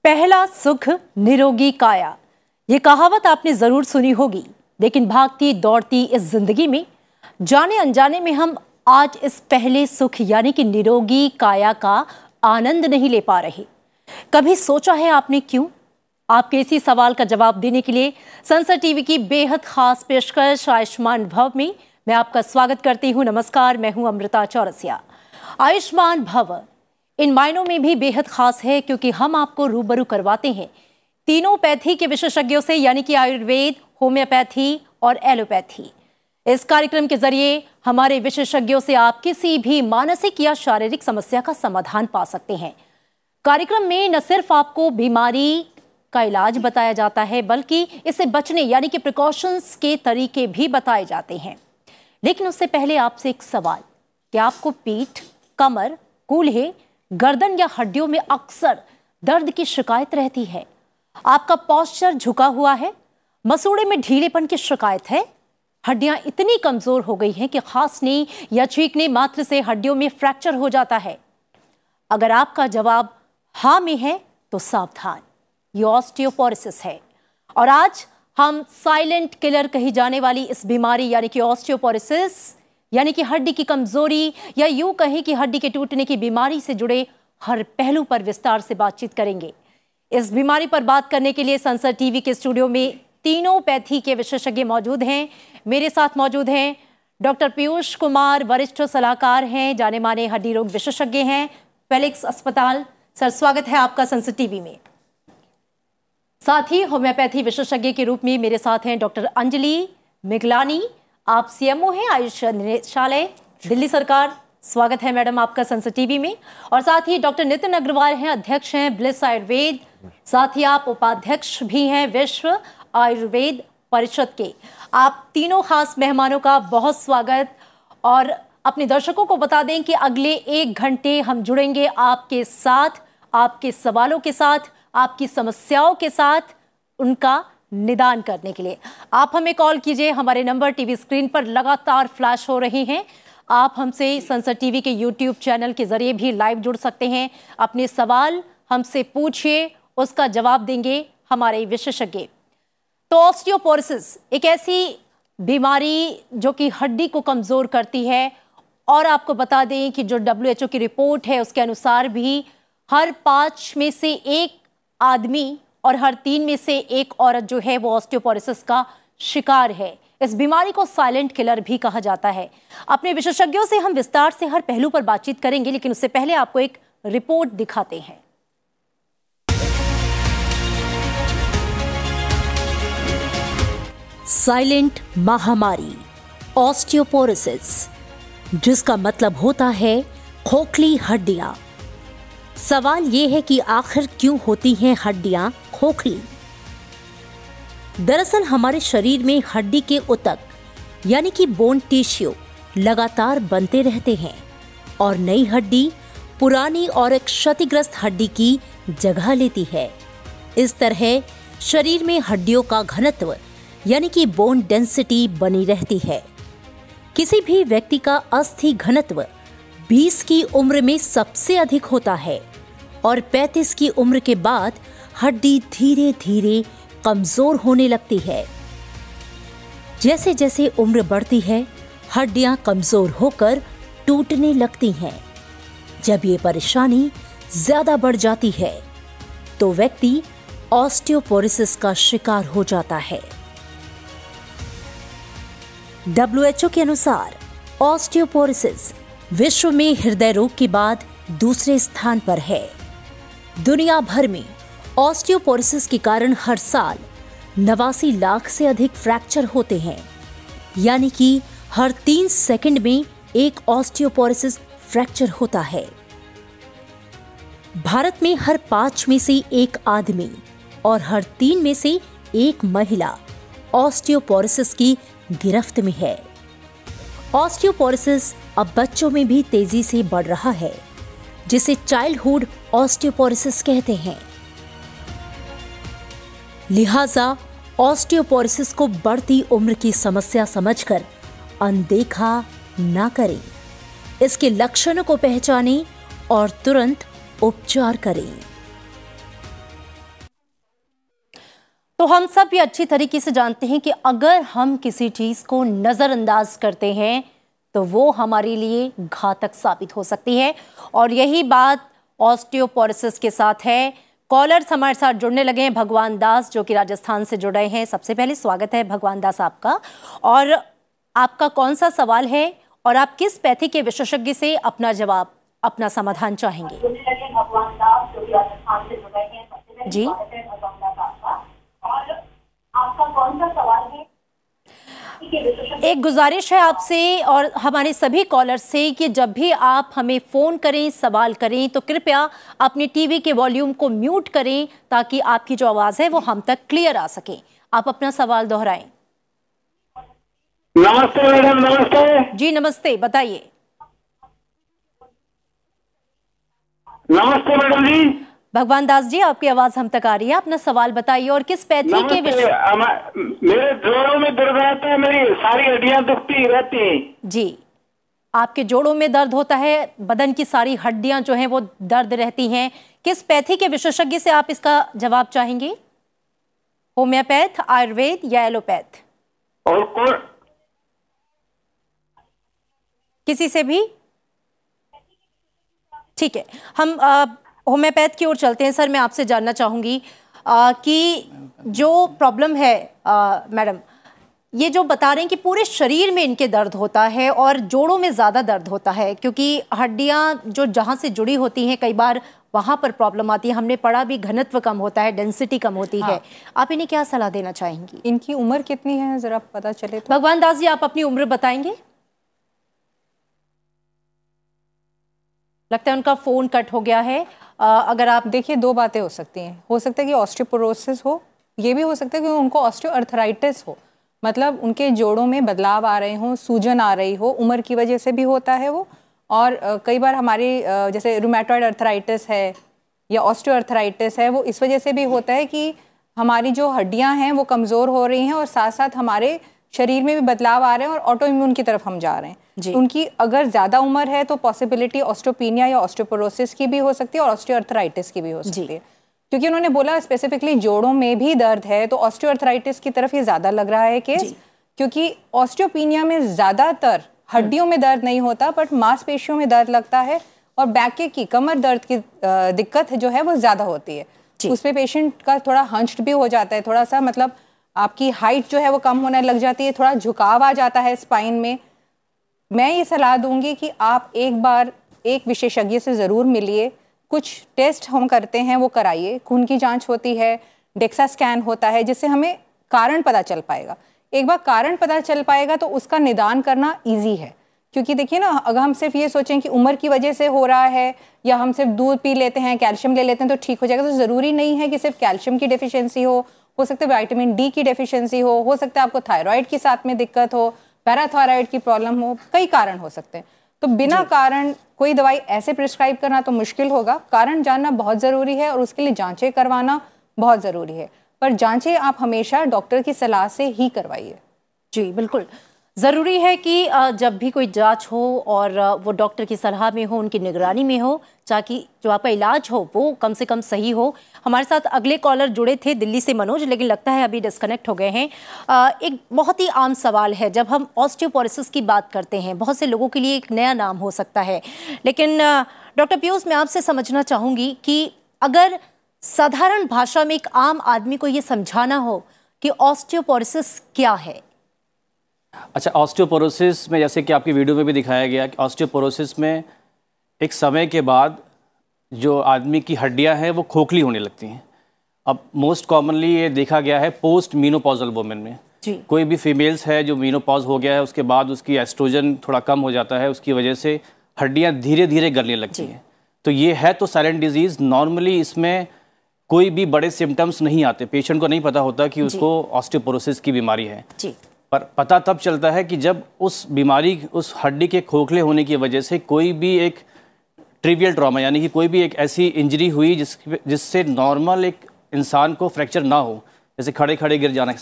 पहला सुख निरोगी काया, ये कहावत आपने जरूर सुनी होगी। लेकिन भागती दौड़ती इस जिंदगी में जाने अनजाने में हम आज इस पहले सुख यानी कि निरोगी काया का आनंद नहीं ले पा रहे। कभी सोचा है आपने क्यों? आपके इसी सवाल का जवाब देने के लिए संसद टीवी की बेहद खास पेशकश आयुष्मान भव में मैं आपका स्वागत करती हूँ। नमस्कार, मैं हूँ अमृता चौरसिया। आयुष्मान भव इन मायनों में भी बेहद खास है क्योंकि हम आपको रूबरू करवाते हैं तीनों पैथी के विशेषज्ञों से, यानी कि आयुर्वेद, होम्योपैथी और एलोपैथी। इस कार्यक्रम के जरिए हमारे विशेषज्ञों से आप किसी भी मानसिक या शारीरिक समस्या का समाधान पा सकते हैं। कार्यक्रम में न सिर्फ आपको बीमारी का इलाज बताया जाता है बल्कि इससे बचने यानी कि प्रिकॉशंस के तरीके भी बताए जाते हैं। लेकिन उससे पहले आपसे एक सवाल, क्या आपको पीठ, कमर, कूल्हे, गर्दन या हड्डियों में अक्सर दर्द की शिकायत रहती है? आपका पोस्चर झुका हुआ है, मसूड़े में ढीलेपन की शिकायत है, हड्डियां इतनी कमजोर हो गई हैं कि खांसने या छींकने मात्र से हड्डियों में फ्रैक्चर हो जाता है? अगर आपका जवाब हाँ में है तो सावधान, ये ऑस्टियोपोरोसिस है। और आज हम साइलेंट किलर कही जाने वाली इस बीमारी यानी कि ऑस्टियोपोरोसिस यानी कि हड्डी की कमजोरी या यूं कहें कि हड्डी के टूटने की बीमारी से जुड़े हर पहलू पर विस्तार से बातचीत करेंगे। इस बीमारी पर बात करने के लिए संसद टीवी के स्टूडियो में तीनों पैथी के विशेषज्ञ मौजूद हैं। मेरे साथ मौजूद हैं डॉक्टर पीयूष कुमार, वरिष्ठ सलाहकार हैं, जाने माने हड्डी रोग विशेषज्ञ हैं, फेलिक्स अस्पताल। सर, स्वागत है आपका संसद टीवी में। साथ ही होम्योपैथी विशेषज्ञ के रूप में मेरे साथ हैं डॉक्टर अंजलि मिगलानी, आप सीएमओ हैं आयुष निदेशालय, दिल्ली सरकार। स्वागत है मैडम आपका संसद टीवी में। और साथ ही डॉक्टर नितिन अग्रवाल हैं, अध्यक्ष हैं ब्लिस आयुर्वेद, साथ ही आप उपाध्यक्ष भी हैं विश्व आयुर्वेद परिषद के। आप तीनों खास मेहमानों का बहुत स्वागत। और अपने दर्शकों को बता दें कि अगले 1 घंटे हम जुड़ेंगे आपके साथ, आपके सवालों के साथ, आपकी समस्याओं के साथ, उनका निदान करने के लिए। आप हमें कॉल कीजिए, हमारे नंबर टीवी स्क्रीन पर लगातार फ्लैश हो रहे हैं। आप हमसे संसद टीवी के यूट्यूब चैनल के जरिए भी लाइव जुड़ सकते हैं। अपने सवाल हमसे पूछिए, उसका जवाब देंगे हमारे विशेषज्ञ। तो ऑस्टियोपोरोसिस एक ऐसी बीमारी जो कि हड्डी को कमजोर करती है, और आपको बता दें कि जो WHO की रिपोर्ट है उसके अनुसार भी हर 5 में से 1 आदमी और हर 3 में से 1 औरत जो है वो ऑस्टियोपोरोसिस का शिकार है। इस बीमारी को साइलेंट किलर भी कहा जाता है। अपने विशेषज्ञों से हम विस्तार से हर पहलू पर बातचीत करेंगे, लेकिन उससे पहले आपको एक रिपोर्ट दिखाते हैं। साइलेंट महामारी ऑस्टियोपोरोसिस, जिसका मतलब होता है खोखली हड्डियां। सवाल ये है कि आखिर क्यों होती हैं हड्डियां खोखली? दरअसल हमारे शरीर में हड्डी के ऊतक यानी कि बोन टिश्यू लगातार बनते रहते हैं और नई हड्डी पुरानी और क्षतिग्रस्त हड्डी की जगह लेती है। इस तरह शरीर में हड्डियों का घनत्व यानी कि बोन डेंसिटी बनी रहती है। किसी भी व्यक्ति का अस्थि घनत्व 20 की उम्र में सबसे अधिक होता है और 35 की उम्र के बाद हड्डी धीरे धीरे कमजोर होने लगती है। जैसे जैसे उम्र बढ़ती है, हड्डियां कमजोर होकर टूटने लगती हैं। जब ये परेशानी ज्यादा बढ़ जाती है तो व्यक्ति ऑस्टियोपोरोसिस का शिकार हो जाता है। WHO के अनुसार ऑस्टियोपोरोसिस विश्व में हृदय रोग के बाद दूसरे स्थान पर है। दुनिया भर में ऑस्टियोपोरोसिस के कारण हर साल 89 लाख से अधिक फ्रैक्चर होते हैं, यानी कि हर 3 सेकंड में एक ऑस्टियोपोरोसिस फ्रैक्चर होता है। भारत में हर 5 में से 1 आदमी और हर 3 में से 1 महिला ऑस्टियोपोरोसिस की गिरफ्त में है। ऑस्टियोपोरोसिस अब बच्चों में भी तेजी से बढ़ रहा है, जिसे चाइल्डहुड ऑस्टियोपोरोसिस कहते हैं। लिहाजा ऑस्टियोपोरोसिस को बढ़ती उम्र की समस्या समझकर अनदेखा ना करें। इसके लक्षणों को पहचानें और तुरंत उपचार करें। तो हम सब ये अच्छी तरीके से जानते हैं कि अगर हम किसी चीज को नजरअंदाज करते हैं तो वो हमारे लिए घातक साबित हो सकती है, और यही बात ऑस्टियोपोरोसिस के साथ है। कॉलर्स हमारे साथ जुड़ने लगे हैं। भगवान दास जो कि राजस्थान से जुड़ रहे हैं। सबसे पहले स्वागत है भगवान दास आपका, और आपका कौन सा सवाल है और आप किस पैथी के विशेषज्ञ से अपना जवाब, अपना समाधान चाहेंगे? जी, आपका कौन सा सवाल है? एक गुजारिश है आपसे और हमारे सभी कॉलर्स से कि जब भी आप हमें फोन करें, सवाल करें, तो कृपया अपने टीवी के वॉल्यूम को म्यूट करें ताकि आपकी जो आवाज है वो हम तक क्लियर आ सके। आप अपना सवाल दोहराएं। नमस्ते मैडम। नमस्ते जी नमस्ते, बताइए। नमस्ते मैडम जी। भगवान दास जी, आपकी आवाज हम तक आ रही है। अपना सवाल बताइए और किस पैथी के विषय। मेरे जोड़ों में दर्द रहता है, मेरी सारी हड्डियां दुखती रहती हैं। जी, आपके जोड़ों में दर्द होता है, बदन की सारी हड्डियां जो हैं वो दर्द रहती हैं। किस पैथी के विशेषज्ञ से आप इसका जवाब चाहेंगे? होम्योपैथ, आयुर्वेद या एलोपैथ? और कौन? किसी से भी? ठीक है, हम होम्योपैथ की ओर चलते हैं। सर, मैं आपसे जानना चाहूंगी कि जो प्रॉब्लम है मैडम, ये जो बता रहे हैं कि पूरे शरीर में इनके दर्द होता है और जोड़ों में ज़्यादा दर्द होता है, क्योंकि हड्डियां जो जहां से जुड़ी होती हैं कई बार वहां पर प्रॉब्लम आती है। हमने पढ़ा भी घनत्व कम होता है, डेंसिटी कम होती है। आप इन्हें क्या सलाह देना चाहेंगी? इनकी उम्र कितनी है जरा पता चले तो। भगवान दास जी, आप अपनी उम्र बताएंगे? लगता है उनका फोन कट हो गया है। अगर आप देखिए, 2 बातें हो सकती हैं। हो सकता है कि ऑस्टियोपोरोसिस हो, ये भी हो सकता है कि उनको ऑस्टियोआर्थराइटिस हो, मतलब उनके जोड़ों में बदलाव आ रहे हों, सूजन आ रही हो। उम्र की वजह से भी होता है वो। और कई बार हमारी जैसे रूमेटॉइड अर्थराइटिस है या ऑस्टियोआर्थराइटिस है, वो इस वजह से भी होता है कि हमारी जो हड्डियां हैं वो कमज़ोर हो रही हैं और साथ साथ हमारे शरीर में भी बदलाव आ रहे हैं और ऑटो इम्यून की तरफ हम जा रहे हैं। उनकी अगर ज़्यादा उम्र है तो पॉसिबिलिटी ऑस्टियोपीनिया या ऑस्टियोपोरोसिस की भी हो सकती है और ऑस्टियोआर्थराइटिस की भी हो सकती है। क्योंकि उन्होंने बोला स्पेसिफिकली जोड़ों में भी दर्द है, तो ऑस्टियोआर्थराइटिस की तरफ ये ज़्यादा लग रहा है केस, क्योंकि ऑस्टियोपीनिया में ज़्यादातर हड्डियों में दर्द नहीं होता बट मांसपेशियों में दर्द लगता है और बैक की कमर दर्द की दिक्कत जो है वो ज़्यादा होती है। उसमें पेशेंट का थोड़ा हंच्ड भी हो जाता है, थोड़ा सा मतलब आपकी हाइट जो है वो कम होने लग जाती है, थोड़ा झुकाव आ जाता है स्पाइन में। मैं ये सलाह दूंगी कि आप एक बार एक विशेषज्ञ से ज़रूर मिलिए। कुछ टेस्ट हम करते हैं वो कराइए, खून की जांच होती है, डेक्सा स्कैन होता है, जिससे हमें कारण पता चल पाएगा। एक बार कारण पता चल पाएगा तो उसका निदान करना ईजी है। क्योंकि देखिए ना, अगर हम सिर्फ ये सोचें कि उम्र की वजह से हो रहा है या हम सिर्फ दूध पी लेते हैं, कैल्शियम ले लेते हैं तो ठीक हो जाएगा, तो ज़रूरी नहीं है कि सिर्फ कैल्शियम की डेफिशिएंसी हो सकता है विटामिन डी की डेफिशिएंसी हो सकता है आपको थायराइड के साथ में दिक्कत हो, पैराथायराइड की प्रॉब्लम हो, कई कारण हो सकते हैं। तो बिना कारण कोई दवाई ऐसे प्रिस्क्राइब करना तो मुश्किल होगा। कारण जानना बहुत ज़रूरी है और उसके लिए जांचें करवाना बहुत ज़रूरी है, पर जांचें आप हमेशा डॉक्टर की सलाह से ही करवाइए। जी बिल्कुल, ज़रूरी है कि जब भी कोई जांच हो और वो डॉक्टर की सलाह में हो, उनकी निगरानी में हो, ताकि जो आपका इलाज हो वो कम से कम सही हो। हमारे साथ अगले कॉलर जुड़े थे दिल्ली से मनोज, लेकिन लगता है अभी डिस्कनेक्ट हो गए हैं। एक बहुत ही आम सवाल है, जब हम ऑस्टियोपोरोसिस की बात करते हैं, बहुत से लोगों के लिए एक नया नाम हो सकता है, लेकिन डॉक्टर पीयूष, मैं आपसे समझना चाहूँगी कि अगर साधारण भाषा में एक आम आदमी को ये समझाना हो कि ऑस्टियोपोरोसिस क्या है। अच्छा, ऑस्टियोपोरोसिस में जैसे कि आपकी वीडियो में भी दिखाया गया कि ऑस्टियोपोरोसिस में एक समय के बाद जो आदमी की हड्डियां हैं वो खोखली होने लगती हैं। अब मोस्ट कॉमनली ये देखा गया है पोस्ट मीनोपॉजल वुमेन में। कोई भी फीमेल्स है जो मीनोपॉज हो गया है, उसके बाद उसकी एस्ट्रोजन थोड़ा कम हो जाता है, उसकी वजह से हड्डियां धीरे धीरे गलने लगती हैं। तो ये है तो साइलेंट डिजीज़। नॉर्मली इसमें कोई भी बड़े सिम्टम्स नहीं आते, पेशेंट को नहीं पता होता कि उसको ऑस्टियोपोरोसिस की बीमारी है जी। पर पता तब चलता है कि जब उस बीमारी, उस हड्डी के खोखले होने की वजह से कोई भी एक ट्रिवियल ट्रॉमा यानी कि कोई भी एक ऐसी इंजरी हुई जिससे नॉर्मल एक इंसान को फ्रैक्चर ना हो, जैसे खड़े खड़े गिर जाना,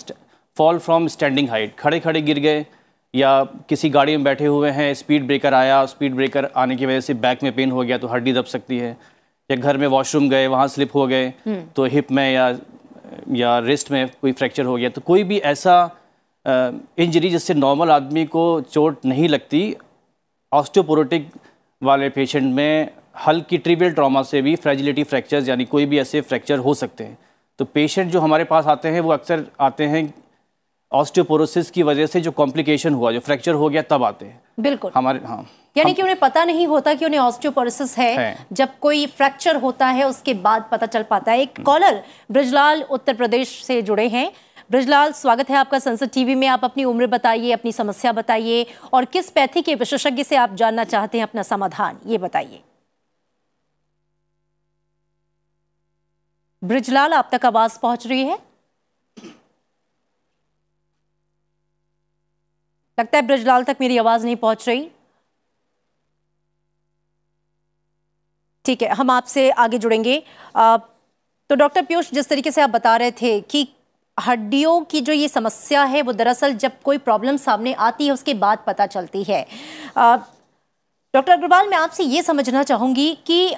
फॉल फ्रॉम स्टैंडिंग हाइट, खड़े खड़े गिर गए, या किसी गाड़ी में बैठे हुए हैं, स्पीड ब्रेकर आया, स्पीड ब्रेकर आने की वजह से बैक में पेन हो गया तो हड्डी दब सकती है, या घर में वॉशरूम गए वहाँ स्लिप हो गए तो हिप में या रिस्ट में कोई फ्रैक्चर हो गया। तो कोई भी ऐसा इंजरी जिससे नॉर्मल आदमी को चोट नहीं लगती, ऑस्टियोपोरोटिक वाले पेशेंट में हल्की ट्रिवियल ट्रॉमा से भी फ्रैजिलिटी फ्रैक्चर्स यानी कोई भी ऐसे फ्रैक्चर हो सकते हैं। तो पेशेंट जो हमारे पास आते हैं वो अक्सर आते हैं ऑस्टियोपोरोसिस की वजह से, जो कॉम्प्लिकेशन हुआ, जो फ्रैक्चर हो गया, तब आते हैं बिल्कुल हमारे। यानी कि उन्हें पता नहीं होता कि उन्हें ऑस्टियोपोरोसिस है। जब कोई फ्रैक्चर होता है उसके बाद पता चल पाता है। एक कॉलर ब्रजलाल उत्तर प्रदेश से जुड़े हैं। ब्रजलाल, स्वागत है आपका संसद टीवी में। आप अपनी उम्र बताइए, अपनी समस्या बताइए और किस पैथी के विशेषज्ञ से आप जानना चाहते हैं अपना समाधान, ये बताइए। ब्रजलाल, आप तक आवाज पहुंच रही है? लगता है ब्रजलाल तक मेरी आवाज नहीं पहुंच रही। ठीक है, हम आपसे आगे जुड़ेंगे। तो डॉक्टर पीयूष, जिस तरीके से आप बता रहे थे कि हड्डियों की जो ये समस्या है वो दरअसल जब कोई प्रॉब्लम सामने आती है उसके बाद पता चलती है। डॉक्टर अग्रवाल, मैं आपसे ये समझना चाहूँगी कि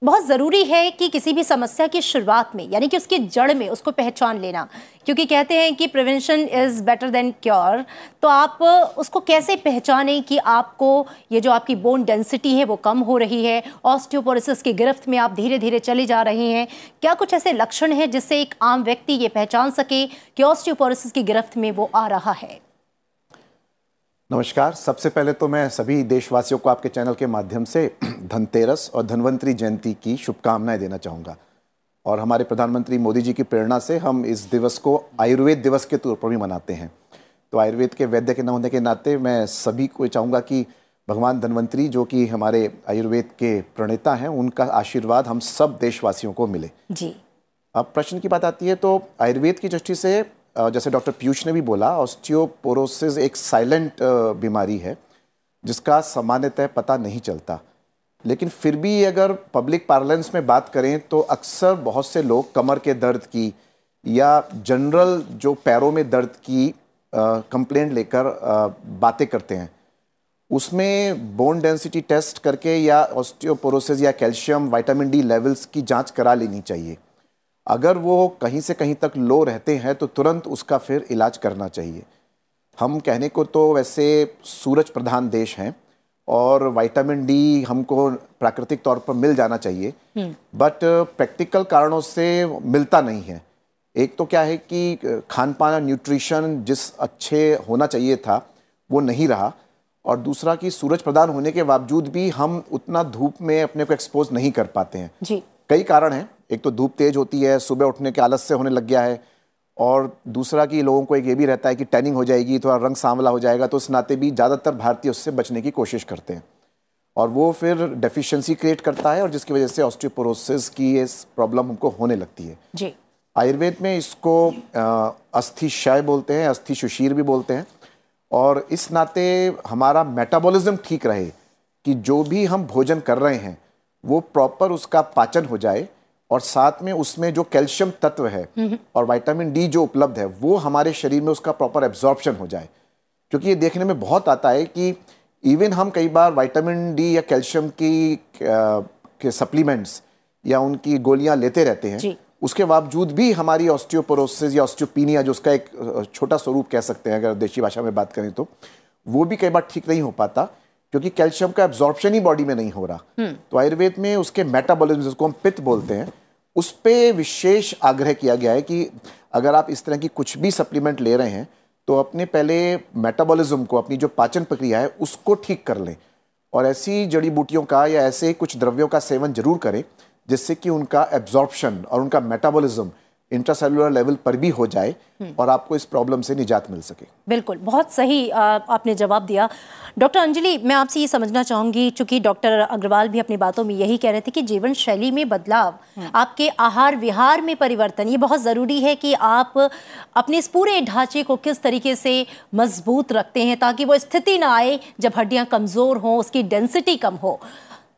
बहुत ज़रूरी है कि किसी भी समस्या की शुरुआत में, यानी कि उसकी जड़ में, उसको पहचान लेना, क्योंकि कहते हैं कि prevention is better than cure. तो आप उसको कैसे पहचानें कि आपको ये जो आपकी बोन डेंसिटी है वो कम हो रही है, ऑस्टियोपोरोसिस की गिरफ्त में आप धीरे धीरे चले जा रहे हैं? क्या कुछ ऐसे लक्षण हैं जिससे एक आम व्यक्ति ये पहचान सके कि ऑस्टियोपोरोसिस की गिरफ्त में वो आ रहा है? नमस्कार। सबसे पहले तो मैं सभी देशवासियों को आपके चैनल के माध्यम से धनतेरस और धन्वंतरी जयंती की शुभकामनाएं देना चाहूँगा। और हमारे प्रधानमंत्री मोदी जी की प्रेरणा से हम इस दिवस को आयुर्वेद दिवस के तौर पर भी मनाते हैं। तो आयुर्वेद के वैद्य के न होने के नाते मैं सभी को चाहूँगा कि भगवान धन्वंतरी, जो कि हमारे आयुर्वेद के प्रणेता हैं, उनका आशीर्वाद हम सब देशवासियों को मिले जी। अब प्रश्न की बात आती है तो आयुर्वेद की दृष्टि से, जैसे डॉक्टर पीयूष ने भी बोला, ऑस्टियोपोरोसिस एक साइलेंट बीमारी है जिसका सामान्यतः पता नहीं चलता। लेकिन फिर भी अगर पब्लिक पार्लेंस में बात करें तो अक्सर बहुत से लोग कमर के दर्द की या जनरल जो पैरों में दर्द की कंप्लेंट लेकर बातें करते हैं। उसमें बोन डेंसिटी टेस्ट करके या ऑस्टियोपोरोसिस या कैल्शियम, विटामिन डी लेवल्स की जांच करा लेनी चाहिए। अगर वो कहीं से कहीं तक लो रहते हैं तो तुरंत उसका फिर इलाज करना चाहिए। हम कहने को तो वैसे सूरज प्रधान देश हैं और विटामिन डी हमको प्राकृतिक तौर पर मिल जाना चाहिए, बट प्रैक्टिकल कारणों से मिलता नहीं है। एक तो क्या है कि खान पान, न्यूट्रिशन जिस अच्छे होना चाहिए था वो नहीं रहा, और दूसरा कि सूरज प्रधान होने के बावजूद भी हम उतना धूप में अपने को एक्सपोज नहीं कर पाते हैं जी। कई कारण हैं। एक तो धूप तेज होती है, सुबह उठने के आलस से होने लग गया है, और दूसरा कि लोगों को एक ये भी रहता है कि टैनिंग हो जाएगी, थोड़ा रंग सांवला हो जाएगा, तो उस नाते भी ज़्यादातर भारतीय उससे बचने की कोशिश करते हैं और वो फिर डेफिशिएंसी क्रिएट करता है और जिसकी वजह से ऑस्टियोपोरोसिस की ये प्रॉब्लम हमको होने लगती है जी। आयुर्वेद में इसको अस्थि क्षय बोलते हैं, अस्थि शिशिर भी बोलते हैं। और इस नाते हमारा मेटाबॉलिज्म ठीक रहे कि जो भी हम भोजन कर रहे हैं वो प्रॉपर उसका पाचन हो जाए, और साथ में उसमें जो कैल्शियम तत्व है और विटामिन डी जो उपलब्ध है वो हमारे शरीर में उसका प्रॉपर एब्जॉर्प्शन हो जाए। क्योंकि ये देखने में बहुत आता है कि इवन हम कई बार विटामिन डी या कैल्शियम के सप्लीमेंट्स या उनकी गोलियां लेते रहते हैं, उसके बावजूद भी हमारी ऑस्टियोपोरोसिस या ऑस्टियोपीनिया, जो उसका एक छोटा स्वरूप कह सकते हैं अगर देशी भाषा में बात करें तो, वो भी कई बार ठीक नहीं हो पाता क्योंकि कैल्शियम का एब्जॉर्प्शन ही बॉडी में नहीं हो रहा। तो आयुर्वेद में उसके मेटाबॉलिज्म, जिसको हम पित्त बोलते हैं, उस पे विशेष आग्रह किया गया है कि अगर आप इस तरह की कुछ भी सप्लीमेंट ले रहे हैं तो अपने पहले मेटाबॉलिज्म को, अपनी जो पाचन प्रक्रिया है उसको ठीक कर लें, और ऐसी जड़ी बूटियों का या ऐसे कुछ द्रव्यों का सेवन जरूर करें जिससे कि उनका एब्जॉर्प्शन और उनका मेटाबॉलिज्म इंट्रासेलुलर लेवल पर भी हो जाए और आपको इस प्रॉब्लम से निजात मिल सके। बिल्कुल, बहुत सही आपने जवाब दिया। डॉक्टर अंजलि, मैं आपसे ये समझना चाहूँगी, चूंकि डॉक्टर अग्रवाल भी अपनी बातों में यही कह रहे थे कि जीवन शैली में बदलाव, आपके आहार विहार में परिवर्तन, ये बहुत ज़रूरी है कि आप अपने इस पूरे ढांचे को किस तरीके से मजबूत रखते हैं ताकि वो स्थिति ना आए जब हड्डियाँ कमज़ोर हों, उसकी डेंसिटी कम हो।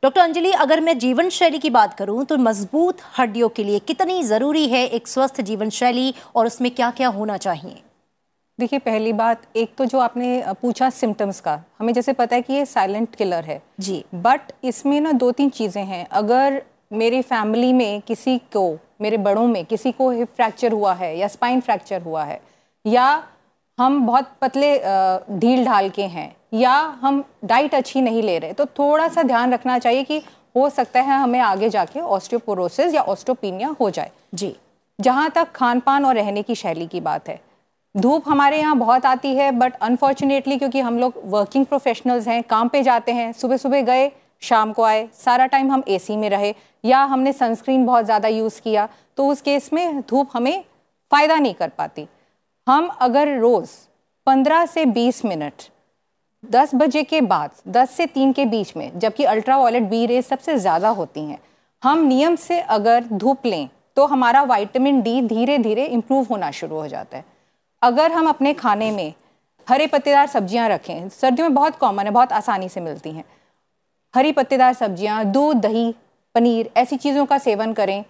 डॉक्टर अंजलि, अगर मैं जीवन शैली की बात करूं तो मजबूत हड्डियों के लिए कितनी ज़रूरी है एक स्वस्थ जीवन शैली और उसमें क्या क्या होना चाहिए? देखिए, पहली बात, एक तो जो आपने पूछा सिम्टम्स का, हमें जैसे पता है कि ये साइलेंट किलर है जी, बट इसमें ना 2-3 चीज़ें हैं। अगर मेरी फैमिली में किसी को, मेरे बड़ों में किसी को हिप फ्रैक्चर हुआ है या स्पाइन फ्रैक्चर हुआ है, या हम बहुत पतले ढील ढाल के हैं, या हम डाइट अच्छी नहीं ले रहे, तो थोड़ा सा ध्यान रखना चाहिए कि हो सकता है हमें आगे जाके ऑस्टियोपोरोसिस या ऑस्टियोपीनिया हो जाए। जी, जहाँ तक खान पान और रहने की शैली की बात है, धूप हमारे यहाँ बहुत आती है बट अनफॉर्चुनेटली क्योंकि हम लोग वर्किंग प्रोफेशनल्स हैं, काम पे जाते हैं, सुबह सुबह गए, शाम को आए, सारा टाइम हम एसी में रहे या हमने सनस्क्रीन बहुत ज़्यादा यूज़ किया, तो उस केस में धूप हमें फ़ायदा नहीं कर पाती। हम अगर रोज़ 15 से 20 मिनट 10 बजे के बाद 10 से 3 के बीच में, जबकि अल्ट्रावायलेट बी रेज सबसे ज़्यादा होती हैं, हम नियम से अगर धूप लें तो हमारा विटामिन डी धीरे धीरे इम्प्रूव होना शुरू हो जाता है। अगर हम अपने खाने में हरे पत्तेदार सब्जियां रखें, सर्दियों में बहुत कॉमन है, बहुत आसानी से मिलती हैं, हरी पत्तेदार सब्जियां, दूध, दही, पनीर, ऐसी चीज़ों का सेवन करें,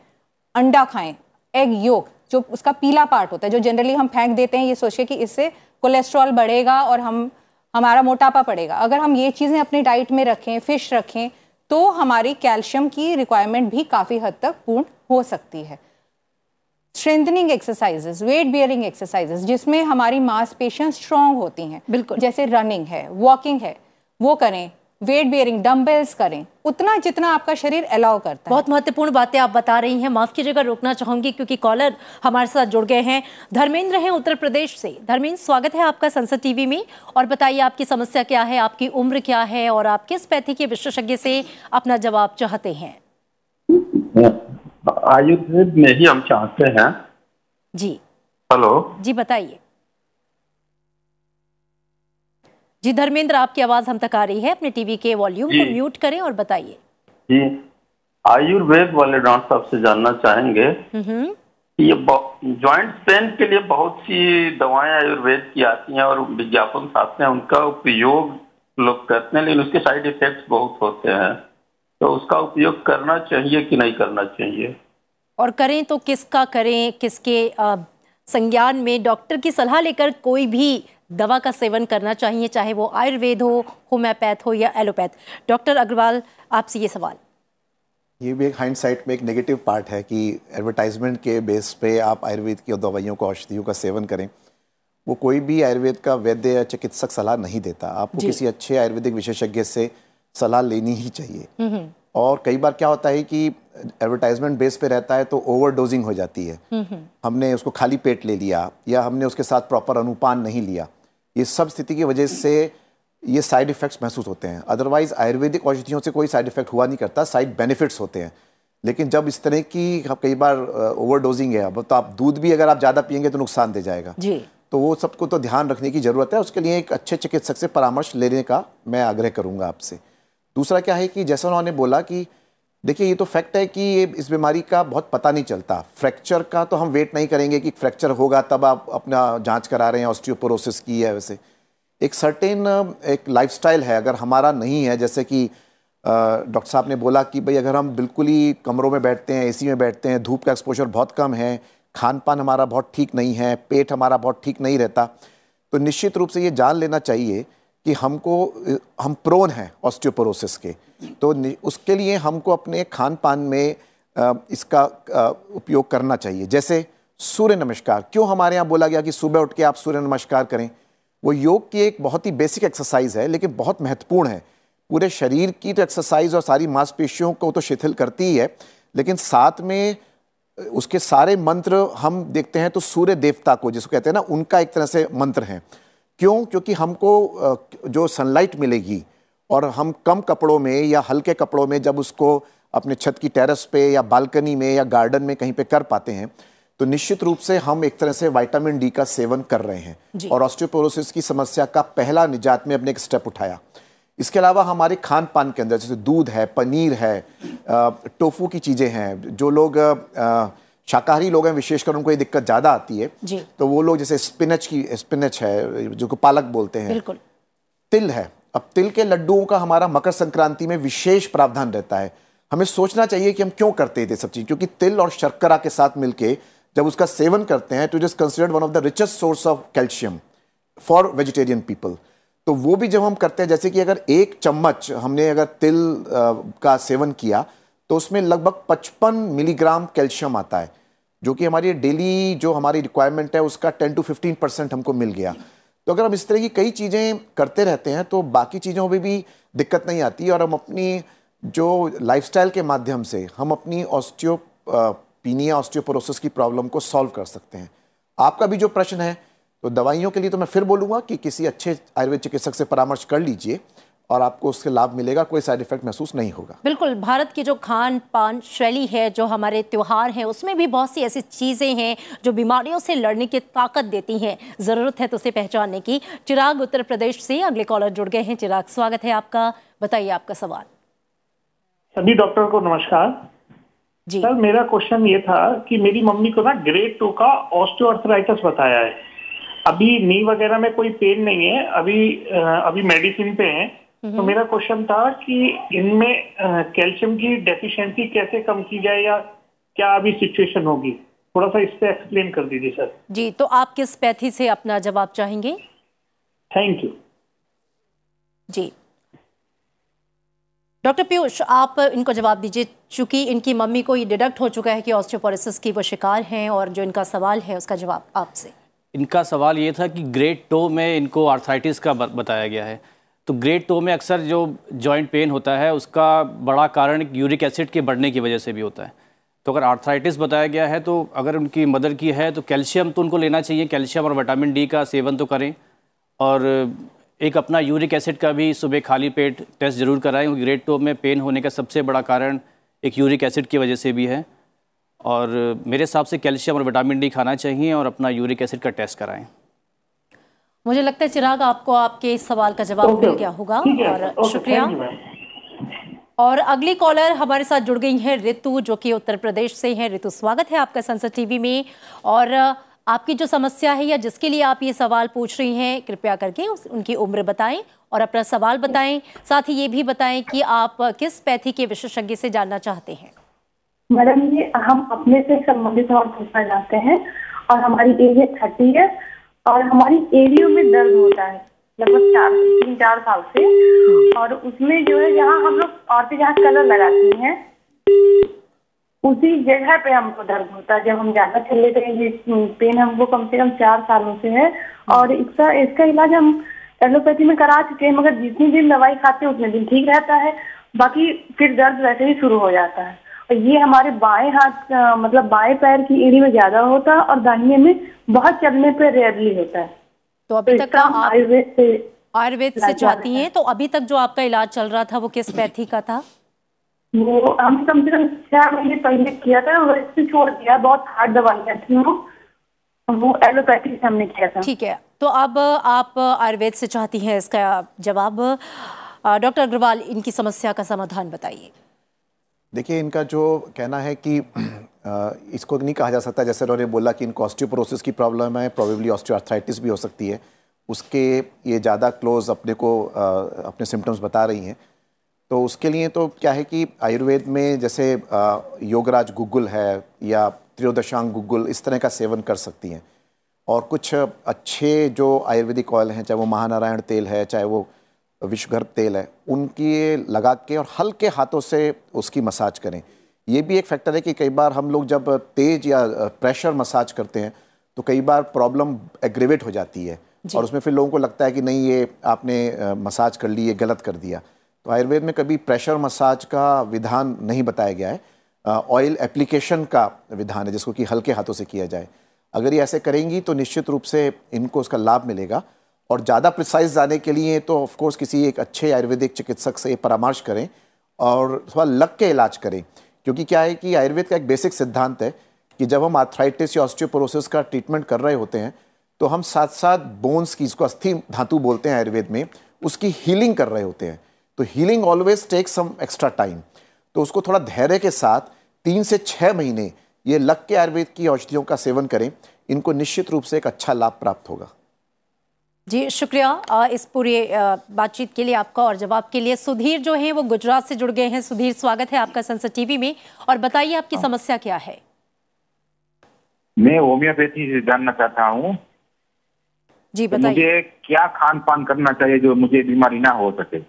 अंडा खाएं, एग योक जो उसका पीला पार्ट होता है जो जनरली हम फेंक देते हैं ये सोच के कि इससे कोलेस्ट्रॉल बढ़ेगा और हमारा मोटापा पड़ेगा। अगर हम ये चीज़ें अपनी डाइट में रखें, फिश रखें, तो हमारी कैल्शियम की रिक्वायरमेंट भी काफ़ी हद तक पूर्ण हो सकती है। Strengthening exercises, weight bearing exercises, जिसमें हमारी मांसपेशियां स्ट्रांग होती हैं, बिल्कुल, जैसे रनिंग है, वॉकिंग है, वो करें, वेट बियरिंग डंबल्स करें, उतना जितना आपका शरीर अलाउ करता है। बहुत महत्वपूर्ण बातें आप बता रही हैं। माफ कीजिएगा, रोकना चाहूंगी क्योंकि कॉलर हमारे साथ जुड़ गए हैं। धर्मेंद्र हैं उत्तर प्रदेश से। धर्मेंद्र, स्वागत है आपका संसद टीवी में, और बताइए आपकी समस्या क्या है, आपकी उम्र क्या है और आप किस पैथी के विशेषज्ञ से अपना जवाब चाहते हैं? आयुर्वेद में ही हम चाहते हैं जी। हेलो जी, बताइए। जी धर्मेंद्र, आपकी आवाज हम तक आ रही है, अपने टीवी के वॉल्यूम को म्यूट करें और बताइए। जी, आयुर्वेद वाले डॉक्टर साहब से जानना चाहेंगे कि ये जॉइंट पेन के लिए बहुत सी दवाएं आयुर्वेद की आती हैं और विज्ञापन आते हैं, उनका उपयोग लोग करते हैं लेकिन उसके साइड इफेक्ट्स बहुत होते हैं, तो उसका उपयोग करना चाहिए कि नहीं करना चाहिए, और करें तो किसका करें, किसके संज्ञान में डॉक्टर की सलाह लेकर कोई भी दवा का सेवन करना चाहिए, चाहे वो आयुर्वेद हो, होम्योपैथ हो या एलोपैथ? डॉक्टर अग्रवाल, आपसे ये सवाल। ये भी एक हाइंडसाइट में एक नेगेटिव पार्ट है कि एडवर्टाइजमेंट के बेस पे आप आयुर्वेद की दवाइयों को, औषधियों का सेवन करें। वो कोई भी आयुर्वेद का वैद्य या चिकित्सक सलाह नहीं देता, आपको किसी अच्छे आयुर्वेदिक विशेषज्ञ से सलाह लेनी ही चाहिए। और कई बार क्या होता है कि एडवर्टाइजमेंट बेस पे रहता है तो ओवरडोजिंग हो जाती है, हमने उसको खाली पेट ले लिया या हमने उसके साथ प्रॉपर अनुपान नहीं लिया, ये सब स्थिति की वजह से ये साइड इफ़ेक्ट्स महसूस होते हैं। अदरवाइज आयुर्वेदिक औषधियों से कोई साइड इफेक्ट हुआ नहीं करता, साइड बेनिफिट्स होते हैं। लेकिन जब इस तरह की कई बार ओवरडोजिंग है, अब तो आप दूध भी अगर आप ज़्यादा पियेंगे तो नुकसान दे जाएगा जी। तो वो सबको तो ध्यान रखने की ज़रूरत है, उसके लिए एक अच्छे चिकित्सक से परामर्श लेने का मैं आग्रह करूँगा आपसे। दूसरा क्या है कि जैसा उन्होंने बोला कि देखिए ये तो फैक्ट है कि ये इस बीमारी का बहुत पता नहीं चलता। फ्रैक्चर का तो हम वेट नहीं करेंगे कि फ्रैक्चर होगा तब आप अपना जांच करा रहे हैं ऑस्टियोपोरोसिस की है। वैसे एक सर्टेन एक लाइफस्टाइल है, अगर हमारा नहीं है, जैसे कि डॉक्टर साहब ने बोला कि भाई अगर हम बिल्कुल ही कमरों में बैठते हैं, एसी में बैठते हैं, धूप का एक्सपोजर बहुत कम है, खान पान हमारा बहुत ठीक नहीं है, पेट हमारा बहुत ठीक नहीं रहता, तो निश्चित रूप से ये जान लेना चाहिए कि हम प्रोन हैं ऑस्टियोपोरोसिस के। तो उसके लिए हमको अपने खान पान में इसका उपयोग करना चाहिए। जैसे सूर्य नमस्कार, क्यों हमारे यहाँ बोला गया कि सुबह उठ के आप सूर्य नमस्कार करें? वो योग की एक बहुत ही बेसिक एक्सरसाइज है लेकिन बहुत महत्वपूर्ण है। पूरे शरीर की तो एक्सरसाइज और सारी मांसपेशियों को तो शिथिल करती ही है, लेकिन साथ में उसके सारे मंत्र हम देखते हैं तो सूर्य देवता को, जिसको कहते हैं ना, उनका एक तरह से मंत्र हैं। क्यों? क्योंकि हमको जो सनलाइट मिलेगी और हम कम कपड़ों में या हल्के कपड़ों में जब उसको अपने छत की टेरेस पे या बालकनी में या गार्डन में कहीं पे कर पाते हैं, तो निश्चित रूप से हम एक तरह से विटामिन डी का सेवन कर रहे हैं और ऑस्टियोपोरोसिस की समस्या का पहला निजात में अपने एक स्टेप उठाया। इसके अलावा हमारे खान पान के अंदर जैसे दूध है, पनीर है, टोफू की चीज़ें हैं, जो लोग शाकाहारी लोग हैं विशेषकर उनको ये दिक्कत ज़्यादा आती है, तो वो लोग जैसे स्पिनच है जो को पालक बोलते हैं, बिल्कुल। तिल है, अब तिल के लड्डुओं का हमारा मकर संक्रांति में विशेष प्रावधान रहता है। हमें सोचना चाहिए कि हम क्यों करते हैं ये सब चीज़, क्योंकि तिल और शर्करा के साथ मिलके जब उसका सेवन करते हैं तो it is considered one of the richest source of calcium for vegetarian people. तो वो भी जब हम करते हैं, जैसे कि अगर 1 चम्मच हमने अगर तिल का सेवन किया तो उसमें लगभग 55 मिलीग्राम कैल्शियम आता है, जो कि हमारी डेली जो हमारी रिक्वायरमेंट है उसका 10 to 15% हमको मिल गया। तो अगर हम इस तरह की कई चीज़ें करते रहते हैं तो बाकी चीज़ों में भी दिक्कत नहीं आती और हम अपनी जो लाइफस्टाइल के माध्यम से हम अपनी ऑस्टियोपीनिया, ऑस्टियोपोरोसिस की प्रॉब्लम को सॉल्व कर सकते हैं। आपका भी जो प्रश्न है तो दवाइयों के लिए तो मैं फिर बोलूँगा कि किसी अच्छे आयुर्वेद चिकित्सक से परामर्श कर लीजिए और आपको उसके लाभ मिलेगा, कोई साइड इफेक्ट महसूस नहीं होगा। बिल्कुल, भारत की जो खान पान शैली है, जो हमारे त्योहार हैं, उसमें भी बहुत सी ऐसी चीज़ें हैं जो बीमारियों से लड़ने की ताकत देती हैं। ज़रूरत है तो उसे पहचानने की। चिराग उत्तर प्रदेश से अगले कॉलर जुड़ गए हैं। चिराग, स्वागत है आपका, बताइए आपका सवाल। सभी डॉक्टर को नमस्कार जी सर, मेरा क्वेश्चन ये था कि मेरी मम्मी को ना ग्रेड 2 का ऑस्टियोआर्थराइटिस बताया है। अभी नी वगैरह में कोई पेन नहीं है, अभी मेडिसिन पे हैं। तो मेरा क्वेश्चन था कि इनमें कैल्शियम की डेफिशिएंसी कैसे कम की जाए या क्या अभी सिचुएशन होगी, थोड़ा सा इस पे एक्सप्लेन कर दीजिए सर। जी, तो आप किस पैथी से अपना जवाब चाहेंगे? Thank you ji doctor Piyush, आप इनको जवाब दीजिए, चूंकि इनकी मम्मी को ये डिडक्ट हो चुका है कि ऑस्टियोपोरोसिस की वो शिकार हैं, और जो इनका सवाल है उसका जवाब आपसे। इनका सवाल ये था कि ग्रेड 2 में इनको आर्थराइटिस का बताया गया है। तो ग्रेड 2 में अक्सर जो जॉइंट पेन होता है उसका बड़ा कारण यूरिक एसिड के बढ़ने की वजह से भी होता है। तो अगर आर्थराइटिस बताया गया है तो अगर उनकी मदर की है तो कैल्शियम तो उनको लेना चाहिए, कैल्शियम और विटामिन डी का सेवन तो करें, और एक अपना यूरिक एसिड का भी सुबह खाली पेट टेस्ट जरूर कराएं। ग्रेड 2 में पेन होने का सबसे बड़ा कारण एक यूरिक एसिड की वजह से भी है, और मेरे हिसाब से कैल्शियम और विटामिन डी खाना चाहिए और अपना यूरिक एसिड का टेस्ट कराएं। मुझे लगता है चिराग आपको आपके इस सवाल का जवाब मिल गया होगा, और शुक्रिया। और अगली कॉलर हमारे साथ जुड़ गई है ऋतु, जो कि उत्तर प्रदेश से हैं। ऋतु, स्वागत है आपका संसद टीवी में। और आपकी जो समस्या है या जिसके लिए आप ये सवाल पूछ रही हैं, कृपया करके उनकी उम्र बताएं और अपना सवाल बताएं। साथ ही ये भी बताएं कि आप किस पैथी के विशेषज्ञ से जानना चाहते हैं। मैडम, ये हम अपने से संबंधित और पूछना चाहते हैं, और हमारी एज है 30 है, और हमारी एरियो में दर्द होता है लगभग 3-4 साल से, और उसमें जो है जहाँ हम लोग औरतें जहाँ कलर लगाती हैं उसी जगह पे हमको दर्द होता है। जब हम ज्यादा चल लेते हैं, ये पेन हमको कम से कम 4 सालों से है, और इसका इलाज हम एलोपैथी में करा चुके हैं, मगर जितने दिन दवाई खाते हैं उतने दिन ठीक रहता है, बाकी फिर दर्द वैसे ही शुरू हो जाता है। और ये हमारे बाएं हाथ मतलब बाएं पैर की एड़ी में ज्यादा होता है, और दाहिने में बहुत चलने पे रेयरली होता है। तो अभी तक आप आयुर्वेद से चाहती हैं, तो अभी तक जो आपका इलाज चल रहा था वो किस पैथी का था? वो हम कम से कम 6 महीने पहले किया था, वैसे छोड़ दिया। बहुत हार्ड दवाइयाँ थी, वो एलोपैथी से हमने किया था। ठीक है, तो अब आप आयुर्वेद से चाहती हैं इसका जवाब। डॉक्टर अग्रवाल, इनकी समस्या का समाधान बताइए। देखिए, इनका जो कहना है कि इसको नहीं कहा जा सकता, जैसे उन्होंने बोला कि इनको ऑस्टियोपोरोसिस की प्रॉब्लम है, प्रोबेबली ऑस्टियोआर्थराइटिस भी हो सकती है, उसके ये ज़्यादा क्लोज अपने को अपने सिम्टम्स बता रही हैं। तो उसके लिए तो क्या है कि आयुर्वेद में जैसे योगराज गुग्गुल है या त्रियोदशांग गुग्गुल, इस तरह का सेवन कर सकती हैं। और कुछ अच्छे जो आयुर्वेदिक ऑयल हैं, चाहे वो महानारायण तेल है, चाहे वो विश्वगर्भ तेल है, उनकी लगा के और हल्के हाथों से उसकी मसाज करें। ये भी एक फैक्टर है कि कई बार हम लोग जब तेज या प्रेशर मसाज करते हैं तो कई बार प्रॉब्लम एग्रीवेट हो जाती है, और उसमें फिर लोगों को लगता है कि नहीं, ये आपने मसाज कर ली, ये गलत कर दिया। तो आयुर्वेद में कभी प्रेशर मसाज का विधान नहीं बताया गया है, ऑयल एप्लीकेशन का विधान है, जिसको कि हल्के हाथों से किया जाए। अगर ये ऐसे करेंगी तो निश्चित रूप से इनको उसका लाभ मिलेगा। और ज़्यादा प्रिसाइज जाने के लिए तो ऑफ कोर्स किसी एक अच्छे आयुर्वेदिक चिकित्सक से परामर्श करें और थोड़ा लग के इलाज करें, क्योंकि क्या है कि आयुर्वेद का एक बेसिक सिद्धांत है कि जब हम आर्थराइटिस या ऑस्टियोपोरोसिस का ट्रीटमेंट कर रहे होते हैं तो हम साथ साथ बोन्स की, इसको अस्थि धातु बोलते हैं आयुर्वेद में, उसकी हीलिंग कर रहे होते हैं। तो healing always take some extra time. तो उसको थोड़ा धैर्य के साथ 3 से 6 महीने ये लग के आयुर्वेद की औषधियों का सेवन करें, इनको निश्चित रूप से एक अच्छा लाभ प्राप्त होगा। जी शुक्रिया इस पूरे बातचीत के लिए आपका और जवाब के लिए। सुधीर जो हैं वो गुजरात से जुड़ गए हैं। सुधीर, स्वागत है आपका संसद टीवी में, और बताइए आपकी समस्या क्या है। मैं होम्योपैथी से जानना चाहता हूँ जी बताइए। मुझे क्या खान पान करना चाहिए जो मुझे बीमारी ना हो सके।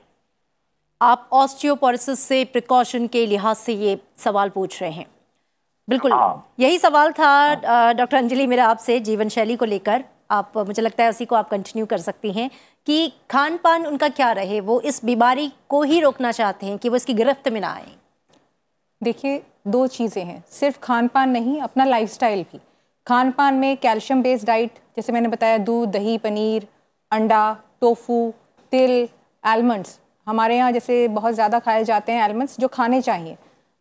आप ऑस्टियोपोरोसिस से प्रिकॉशन के लिहाज से ये सवाल पूछ रहे हैं। बिल्कुल यही सवाल था डॉक्टर अंजलि मेरा आपसे, जीवन शैली को लेकर। आप, मुझे लगता है उसी को आप कंटिन्यू कर सकती हैं कि खान पान उनका क्या रहे, वो इस बीमारी को ही रोकना चाहते हैं कि वो इसकी गिरफ्त में ना आए। देखिए 2 चीज़ें हैं, सिर्फ खान पान नहीं, अपना लाइफस्टाइल भी। खान पान में कैल्शियम बेस्ड डाइट, जैसे मैंने बताया, दूध, दही, पनीर, अंडा, टोफू, तिल, आलमंड्स, हमारे यहाँ जैसे बहुत ज़्यादा खाए जाते हैं आलमंड्स, जो खाने चाहिए।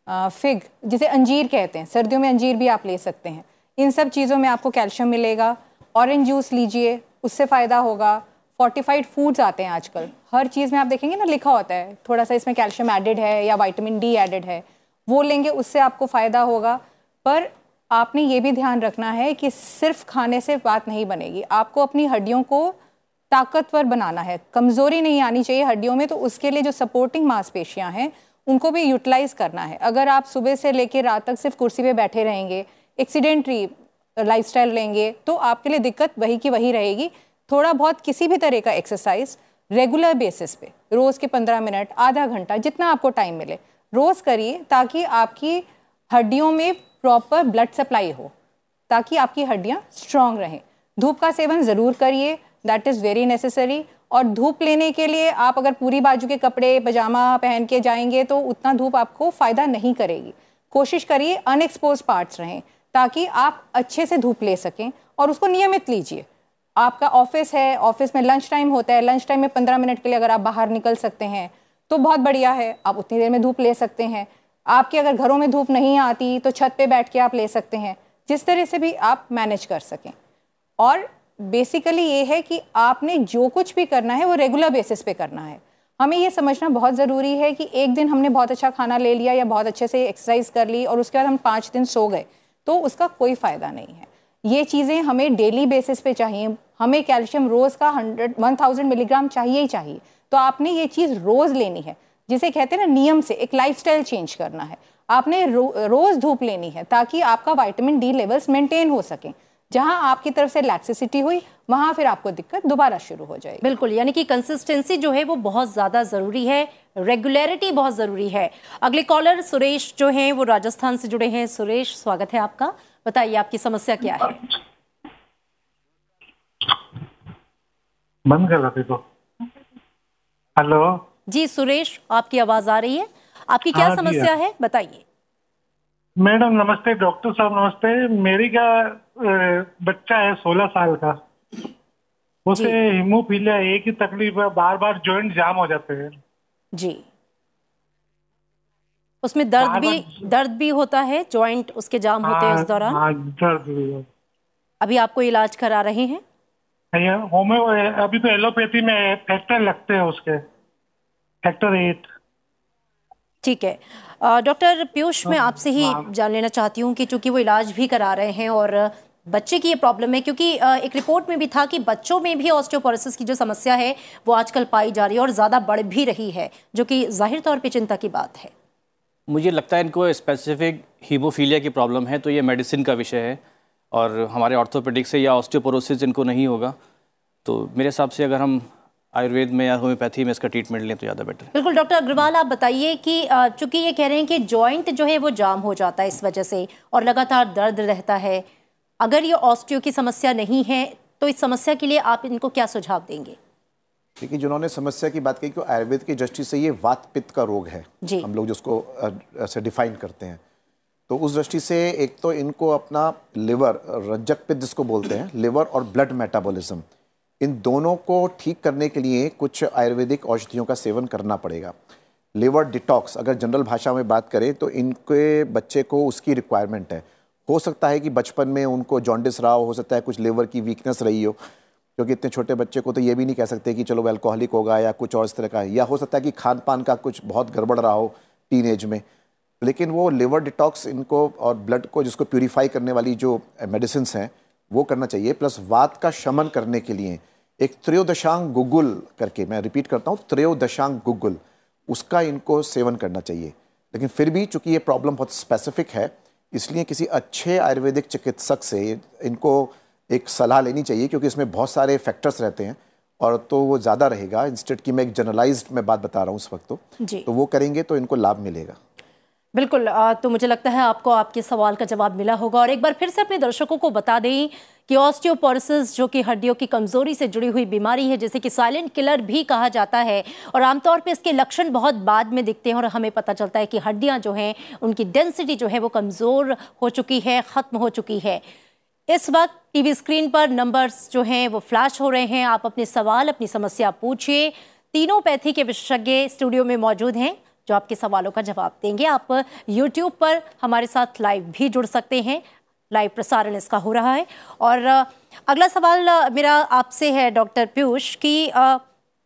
फिग, जिसे अंजीर कहते हैं, सर्दियों में अंजीर भी आप ले सकते हैं। इन सब चीज़ों में आपको कैल्शियम मिलेगा। ऑरेंज जूस लीजिए, उससे फ़ायदा होगा। फोर्टिफाइड फूड्स आते हैं आजकल, हर चीज़ में आप देखेंगे ना लिखा होता है थोड़ा सा इसमें कैल्शियम एडेड है या विटामिन डी एडेड है, वो लेंगे, उससे आपको फ़ायदा होगा। पर आपने ये भी ध्यान रखना है कि सिर्फ खाने से बात नहीं बनेगी, आपको अपनी हड्डियों को ताकतवर बनाना है, कमज़ोरी नहीं आनी चाहिए हड्डियों में। तो उसके लिए जो सपोर्टिंग मांसपेशियां हैं उनको भी यूटिलाइज करना है। अगर आप सुबह से लेकर रात तक सिर्फ कुर्सी पे बैठे रहेंगे, एक्सीडेंटरी लाइफस्टाइल लेंगे, तो आपके लिए दिक्कत वही की वही रहेगी। थोड़ा बहुत किसी भी तरह का एक्सरसाइज रेगुलर बेसिस पे, रोज़ के 15 मिनट, आधा घंटा, जितना आपको टाइम मिले रोज़ करिए, ताकि आपकी हड्डियों में प्रॉपर ब्लड सप्लाई हो, ताकि आपकी हड्डियाँ स्ट्रांग रहें। धूप का सेवन ज़रूर करिए, दैट इज़ वेरी नेसेसरी। और धूप लेने के लिए आप अगर पूरी बाजू के कपड़े, पजामा पहन के जाएंगे तो उतना धूप आपको फ़ायदा नहीं करेगी। कोशिश करिए अनएक्सपोज पार्ट्स रहें, ताकि आप अच्छे से धूप ले सकें, और उसको नियमित लीजिए। आपका ऑफिस है, ऑफिस में लंच टाइम होता है, लंच टाइम में 15 मिनट के लिए अगर आप बाहर निकल सकते हैं तो बहुत बढ़िया है, आप उतनी देर में धूप ले सकते हैं। आपके अगर घरों में धूप नहीं आती तो छत पे बैठ के आप ले सकते हैं, जिस तरह से भी आप मैनेज कर सकें। और बेसिकली ये है कि आपने जो कुछ भी करना है वो रेगुलर बेसिस पे करना है। हमें ये समझना बहुत ज़रूरी है कि एक दिन हमने बहुत अच्छा खाना ले लिया या बहुत अच्छे से एक्सरसाइज कर ली और उसके बाद हम 5 दिन सो गए तो उसका कोई फ़ायदा नहीं है। ये चीज़ें हमें डेली बेसिस पे चाहिए। हमें कैल्शियम रोज़ का 1000 मिलीग्राम चाहिए ही चाहिए। तो आपने ये चीज़ रोज़ लेनी है, जिसे कहते हैं ना नियम से, एक लाइफस्टाइल चेंज करना है। आपने रोज़ धूप लेनी है ताकि आपका विटामिन डी लेवल्स मेंटेन हो सकें। जहां आपकी तरफ से लैक्सिसिटी हुई वहां फिर आपको दिक्कत दोबारा शुरू हो जाएगी। बिल्कुल, यानी कि कंसिस्टेंसी जो है वो बहुत ज़्यादा ज़रूरी है, रेगुलरिटी बहुत ज़रूरी है। अगले कॉलर सुरेश जो हैं वो राजस्थान से जुड़े हैं। सुरेश, स्वागत है आपका, बताइए आपकी समस्या क्या है। बंद कर रहे तो। हेलो जी सुरेश, आपकी आवाज़ आ रही है, आपकी क्या समस्या है बताइए। मैडम नमस्ते, डॉक्टर साहब नमस्ते। मेरी क्या बच्चा है 16 साल का, उसे हीमोफीलिया ए की तकलीफ है, बार बार जॉइंट जाम हो जाते हैं। जी, उसमें दर्द भी होता है, जॉइंट उसके जाम होते हैं उस दौरान। दर्द भी। अभी आपको इलाज करा रहे हैं? होम्यो, अभी तो एलोपैथी में फैक्टर लगते हैं उसके, फैक्टर 8। ठीक है डॉक्टर पीयूष, मैं आपसे ही जान लेना चाहती हूँ कि चूंकि वो इलाज भी करा रहे हैं और बच्चे की ये प्रॉब्लम है, क्योंकि एक रिपोर्ट में भी था कि बच्चों में भी ऑस्टियोपोरोसिस की जो समस्या है वो आजकल पाई जा रही है और ज़्यादा बढ़ भी रही है, जो कि जाहिर तौर पे चिंता की बात है। मुझे लगता है इनको स्पेसिफिक हीमोफीलिया की प्रॉब्लम है, तो ये मेडिसिन का विषय है और हमारे ऑर्थोपेडिक से या ऑस्टियोपोरोसिस इनको नहीं होगा। तो मेरे हिसाब से अगर हम आयुर्वेद में या होम्योपैथी में इसका ट्रीटमेंट लें तो ज़्यादा बेटर। बिल्कुल डॉक्टर अग्रवाल, आप बताइए कि चूंकि ये कह रहे हैं कि जॉइंट जो है वो जाम हो जाता है इस वजह से और लगातार दर्द रहता है, अगर ये ऑस्टियो की समस्या नहीं है तो इस समस्या के लिए आप इनको क्या सुझाव देंगे? देखिए, जिन्होंने समस्या की बात की कि आयुर्वेद की दृष्टि से ये वात पित्त का रोग है, हम लोग जिसको ऐसे डिफाइन करते हैं, तो उस दृष्टि से एक तो इनको अपना लिवर, रज्जक पित्त जिसको बोलते हैं, लिवर और ब्लड मेटाबॉलिज्म, इन दोनों को ठीक करने के लिए कुछ आयुर्वेदिक औषधियों का सेवन करना पड़ेगा। लिवर डिटॉक्स अगर जनरल भाषा में बात करें तो इनके बच्चे को उसकी रिक्वायरमेंट है। हो सकता है कि बचपन में उनको जॉन्डिस रहा हो सकता है कुछ लिवर की वीकनेस रही हो, क्योंकि इतने छोटे बच्चे को तो ये भी नहीं कह सकते कि चलो वो अल्कोहलिक होगा या कुछ और इस तरह का है, या हो सकता है कि खान पान का कुछ बहुत गड़बड़ रहा हो टीनेज में। लेकिन वो लिवर डिटॉक्स इनको और ब्लड को जिसको प्यूरिफाई करने वाली जो मेडिसिन हैं वो करना चाहिए। प्लस वात का शमन करने के लिए एक त्रयोदशांग गुग्गुल करके, मैं रिपीट करता हूँ, त्रयोदशांग गुग्गुल, उसका इनको सेवन करना चाहिए। लेकिन फिर भी चूंकि ये प्रॉब्लम बहुत स्पेसिफिक है, इसलिए किसी अच्छे आयुर्वेदिक चिकित्सक से इनको एक सलाह लेनी चाहिए, क्योंकि इसमें बहुत सारे फैक्टर्स रहते हैं और तो वो ज़्यादा रहेगा। इंस्टेड की मैं एक जनरलाइज्ड मैं बात बता रहा हूँ इस वक्त, तो वो करेंगे तो इनको लाभ मिलेगा। बिल्कुल। तो मुझे लगता है आपको आपके सवाल का जवाब मिला होगा। और एक बार फिर से अपने दर्शकों को बता दें कि ऑस्टियोपोरोसिस जो कि हड्डियों की कमजोरी से जुड़ी हुई बीमारी है, जिसे कि साइलेंट किलर भी कहा जाता है, और आमतौर पे इसके लक्षण बहुत बाद में दिखते हैं और हमें पता चलता है कि हड्डियां जो हैं उनकी डेंसिटी जो है वो कमज़ोर हो चुकी है, ख़त्म हो चुकी है। इस वक्त टीवी स्क्रीन पर नंबर्स जो हैं वो फ्लैश हो रहे हैं। आप अपने सवाल, अपनी समस्या पूछिए। तीनों पैथी के विशेषज्ञ स्टूडियो में मौजूद हैं जो आपके सवालों का जवाब देंगे। आप YouTube पर हमारे साथ लाइव भी जुड़ सकते हैं, लाइव प्रसारण इसका हो रहा है। और अगला सवाल मेरा आपसे है डॉक्टर पीयूष कि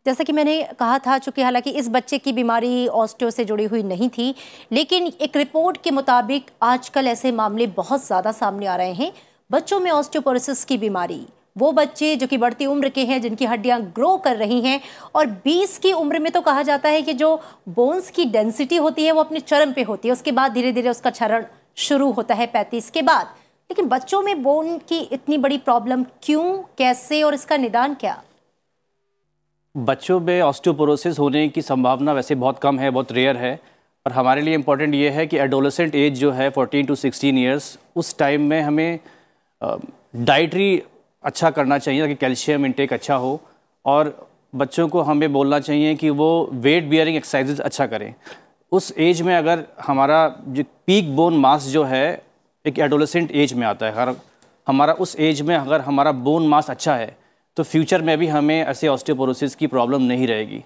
जैसा कि मैंने कहा था, चूंकि हालांकि इस बच्चे की बीमारी ऑस्टियो से जुड़ी हुई नहीं थी, लेकिन एक रिपोर्ट के मुताबिक आजकल ऐसे मामले बहुत ज़्यादा सामने आ रहे हैं। बच्चों में ऑस्टियोपोरोसिस की बीमारी, वो बच्चे जो कि बढ़ती उम्र के हैं, जिनकी हड्डियां ग्रो कर रही हैं, और 20 की उम्र में तो कहा जाता है कि जो बोन्स की डेंसिटी होती है वो अपने चरम पे होती है, उसके बाद धीरे धीरे उसका क्षरण शुरू होता है 35 के बाद। लेकिन बच्चों में बोन की इतनी बड़ी प्रॉब्लम क्यों, कैसे, और इसका निदान क्या? बच्चों में ऑस्टियोपोरोसिस होने की संभावना वैसे बहुत कम है, बहुत रेयर है। और हमारे लिए इम्पॉर्टेंट ये है कि एडोलेसेंट एज जो है 14 to 16 ईयर्स, उस टाइम में हमें डाइटरी अच्छा करना चाहिए ताकि कैल्शियम इंटेक अच्छा हो, और बच्चों को हमें बोलना चाहिए कि वो वेट बियरिंग एक्सरसाइजेज अच्छा करें। उस एज में अगर हमारा जो पीक बोन मास जो है एक एडोलेसेंट एज में आता है, अगर हमारा उस एज में अगर हमारा बोन मास अच्छा है तो फ्यूचर में भी हमें ऐसे ऑस्टियोपोरोसिस की प्रॉब्लम नहीं रहेगी।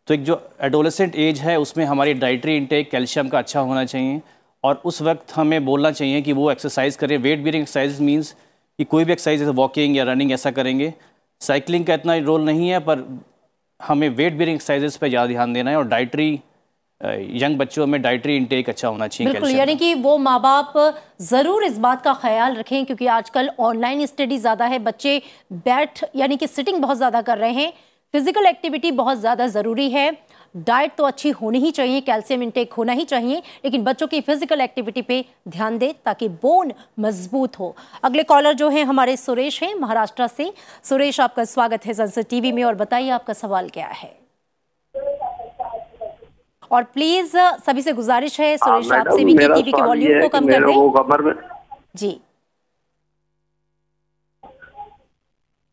तो एक जो एडोलेसेंट एज है उसमें हमारी डाइटरी इंटेक कैल्शियम का अच्छा होना चाहिए, और उस वक्त हमें बोलना चाहिए कि वो एक्सरसाइज करें। वेट बियरिंग एक्सरसाइज मीन्स कि कोई भी एक्सरसाइज जैसे वॉकिंग या रनिंग ऐसा करेंगे। साइकिलिंग का इतना रोल नहीं है, पर हमें वेट बियरिंग एक्सरसाइजेस पे ज़्यादा ध्यान देना है, और डाइटरी यंग बच्चों में डाइटरी इंटेक अच्छा होना चाहिए। बिल्कुल, यानी कि वो माँ बाप ज़रूर इस बात का ख्याल रखें, क्योंकि आजकल ऑनलाइन स्टडी ज़्यादा है, बच्चे बैठ यानी कि सिटिंग बहुत ज़्यादा कर रहे हैं, फिजिकल एक्टिविटी बहुत ज़्यादा ज़रूरी है। डाइट तो अच्छी होनी ही चाहिए, कैल्शियम इंटेक होना ही चाहिए, लेकिन बच्चों की फिजिकल एक्टिविटी पे ध्यान दें ताकि बोन मजबूत हो। अगले कॉलर जो हैं हमारे सुरेश हैं महाराष्ट्र से। सुरेश, आपका स्वागत है संसद टीवी में, और बताइए आपका सवाल क्या है। और प्लीज सभी से गुजारिश है सुरेश आपसे भी कि टीवी के वॉल्यूम को कम कर दें। कमर में जी,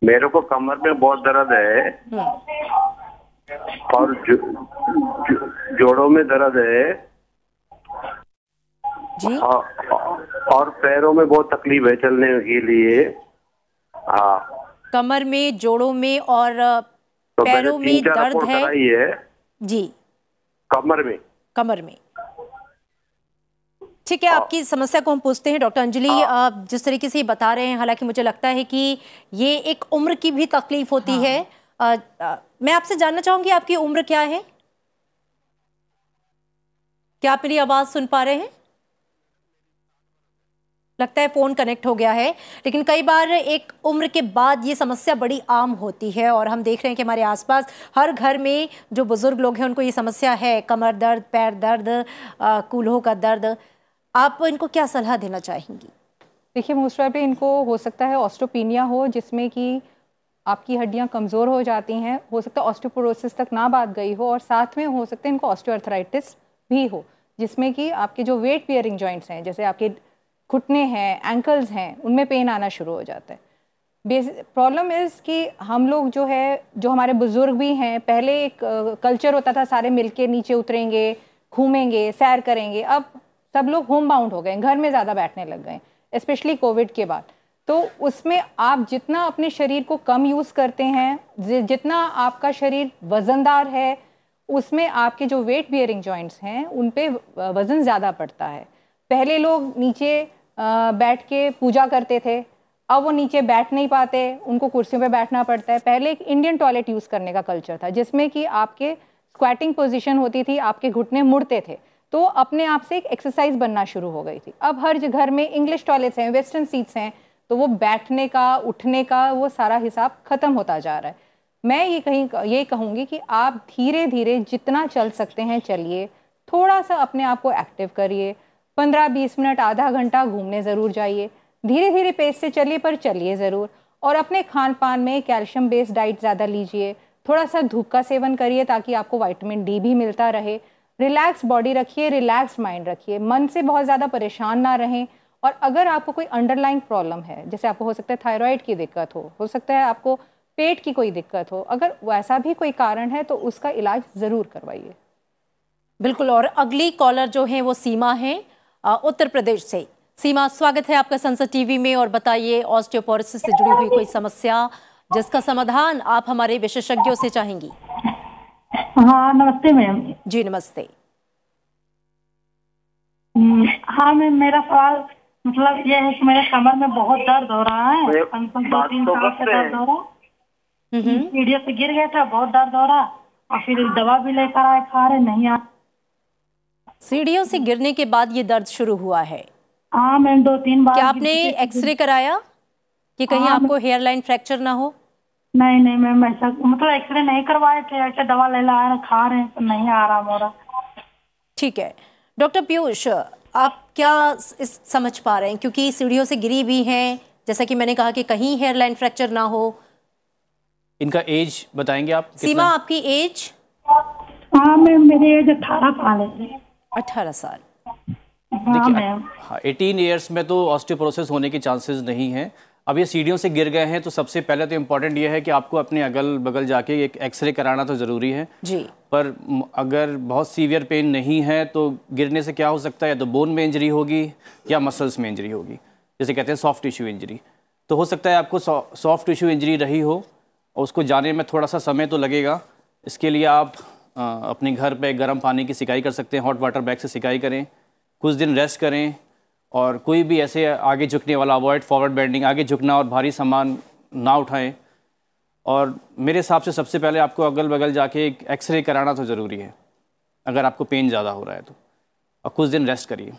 मेरे को कमर में बहुत दर्द है और जोड़ों में दर्द है जी, और पैरों में बहुत तकलीफ है चलने के लिए। हाँ, कमर में, जोड़ों में और तो पैरों में दर्द है जी, कमर में। ठीक है, आपकी समस्या को हम पूछते हैं। डॉक्टर अंजलि, आप जिस तरीके से बता रहे हैं, हालांकि मुझे लगता है कि ये एक उम्र की भी तकलीफ होती है। मैं आपसे जानना चाहूंगी आपकी उम्र क्या है? क्या आप मेरी आवाज सुन पा रहे हैं? लगता है फोन कनेक्ट हो गया है, लेकिन कई बार एक उम्र के बाद ये समस्या बड़ी आम होती है, और हम देख रहे हैं कि हमारे आसपास हर घर में जो बुजुर्ग लोग हैं उनको ये समस्या है, कमर दर्द, पैर दर्द, कूल्हों का दर्द। आप इनको क्या सलाह देना चाहेंगी? देखिए, मोस्ट प्रॉबेबली इनको हो सकता है ऑस्टियोपेनिया हो, जिसमें कि आपकी हड्डियां कमज़ोर हो जाती हैं। हो सकता है ऑस्टियोपोरोसिस तक ना बात गई हो, और साथ में हो सकता है इनको ऑस्टियोआर्थराइटिस भी हो, जिसमें कि आपके जो वेट बियरिंग जॉइंट्स हैं, जैसे आपके घुटने हैं, एंकल्स हैं, उनमें पेन आना शुरू हो जाता है। प्रॉब्लम इज़ कि हम लोग जो है, जो हमारे बुज़ुर्ग भी हैं, पहले एक कल्चर होता था सारे मिलके नीचे उतरेंगे, घूमेंगे, सैर करेंगे। अब सब लोग होम बाउंड हो गए, घर में ज़्यादा बैठने लग गए, स्पेशली कोविड के बाद। तो उसमें आप जितना अपने शरीर को कम यूज़ करते हैं, जितना आपका शरीर वज़नदार है, उसमें आपके जो वेट बियरिंग जॉइंट्स हैं उन पे वज़न ज़्यादा पड़ता है। पहले लोग नीचे बैठ के पूजा करते थे, अब वो नीचे बैठ नहीं पाते, उनको कुर्सियों पे बैठना पड़ता है। पहले एक इंडियन टॉयलेट यूज़ करने का कल्चर था जिसमें कि आपके स्क्वैटिंग पोजीशन होती थी, आपके घुटने मुड़ते थे, तो अपने आप से एक एक्सरसाइज बनना शुरू हो गई थी। अब हर घर में इंग्लिश टॉयलेट्स हैं, वेस्टर्न सीट्स हैं, तो वो बैठने का, उठने का वो सारा हिसाब खत्म होता जा रहा है। मैं ये कहूँगी कि आप धीरे धीरे जितना चल सकते हैं चलिए, थोड़ा सा अपने आप को एक्टिव करिए, 15-20 मिनट, आधा घंटा घूमने ज़रूर जाइए, धीरे धीरे पेस से चलिए पर चलिए ज़रूर। और अपने खान पान में कैल्शियम बेस्ड डाइट ज़्यादा लीजिए, थोड़ा सा धूप का सेवन करिए ताकि आपको विटामिन डी भी मिलता रहे। रिलैक्स बॉडी रखिए, रिलैक्स माइंड रखिए, मन से बहुत ज़्यादा परेशान ना रहें। और अगर आपको कोई अंडरलाइंग प्रॉब्लम है, जैसे आपको हो सकता है थायराइड की दिक्कत हो सकता है आपको पेट की कोई दिक्कत हो, अगर वैसा भी कोई कारण है तो उसका इलाज ज़रूर करवाइए। बिल्कुल। और अगली कॉलर जो है वो सीमा है उत्तर प्रदेश से। सीमा, स्वागत है आपका संसद टीवी में, और बताइए ऑस्टियोपोरोसिस से जुड़ी हुई कोई समस्या जिसका समाधान आप हमारे विशेषज्ञों से चाहेंगी। हाँ नमस्ते मैम। जी नमस्ते। हाँ मैम, मेरा सवाल मतलब ये है कि मेरे कमर में बहुत दर्द हो रहा है, 2-3 साल से दर्द हो रहा है। सीढ़ियों से गिर गया था, बहुत दर्द हो रहा, और फिर दवा भी लेकर आए, खा रहे, नहीं आ। सीढ़ियों से गिरने के बाद ये दर्द शुरू हुआ है? हाँ मैम, 2-3 बार। क्या आपने एक्सरे कराया कि कहीं आपको हेयरलाइन फ्रैक्चर ना हो? नहीं मैम, ऐसा मतलब एक्सरे नहीं करवाए थे, ऐसे दवा ले ला रहे, खा रहे हैं तो नहीं आराम हो रहा। ठीक है डॉक्टर पीयूष, आप क्या समझ पा रहे हैं, क्योंकि सीढ़ियों से गिरी भी हैं, जैसा कि मैंने कहा कि कहीं हेयरलाइन फ्रैक्चर ना हो। इनका एज बताएंगे आप? सीमा, आपकी एज? हाँ मैम, मेरी एज 18 साल है। 18 साल। हाँ, 18 ईयर्स में तो ऑस्टियोपोरोसिस होने के चांसेस नहीं हैं। अब ये सीढ़ियों से गिर गए हैं तो सबसे पहले तो इम्पोर्टेंट ये है कि आपको अपने अगल बगल जाके एक एक्सरे कराना तो ज़रूरी है जी। पर अगर बहुत सीवियर पेन नहीं है तो गिरने से क्या हो सकता है, या तो बोन में इंजरी होगी या मसल्स में इंजरी होगी, जैसे कहते हैं सॉफ्ट टिश्यू इंजरी। तो हो सकता है आपको सॉफ्ट टिश्यू इंजरी रही हो और उसको जाने में थोड़ा सा समय तो लगेगा। इसके लिए आप अपने घर पे गर्म पानी की सिकाई कर सकते हैं, हॉट वाटर बैग से सिकाई करें, कुछ दिन रेस्ट करें, और कोई भी ऐसे आगे झुकने वाला अवॉइड फॉरवर्ड बेंडिंग, आगे झुकना और भारी सामान ना उठाएं। और मेरे हिसाब से सबसे पहले आपको अगल बगल जाके एक एक्सरे कराना तो ज़रूरी है अगर आपको पेन ज़्यादा हो रहा है तो, और कुछ दिन रेस्ट करिए।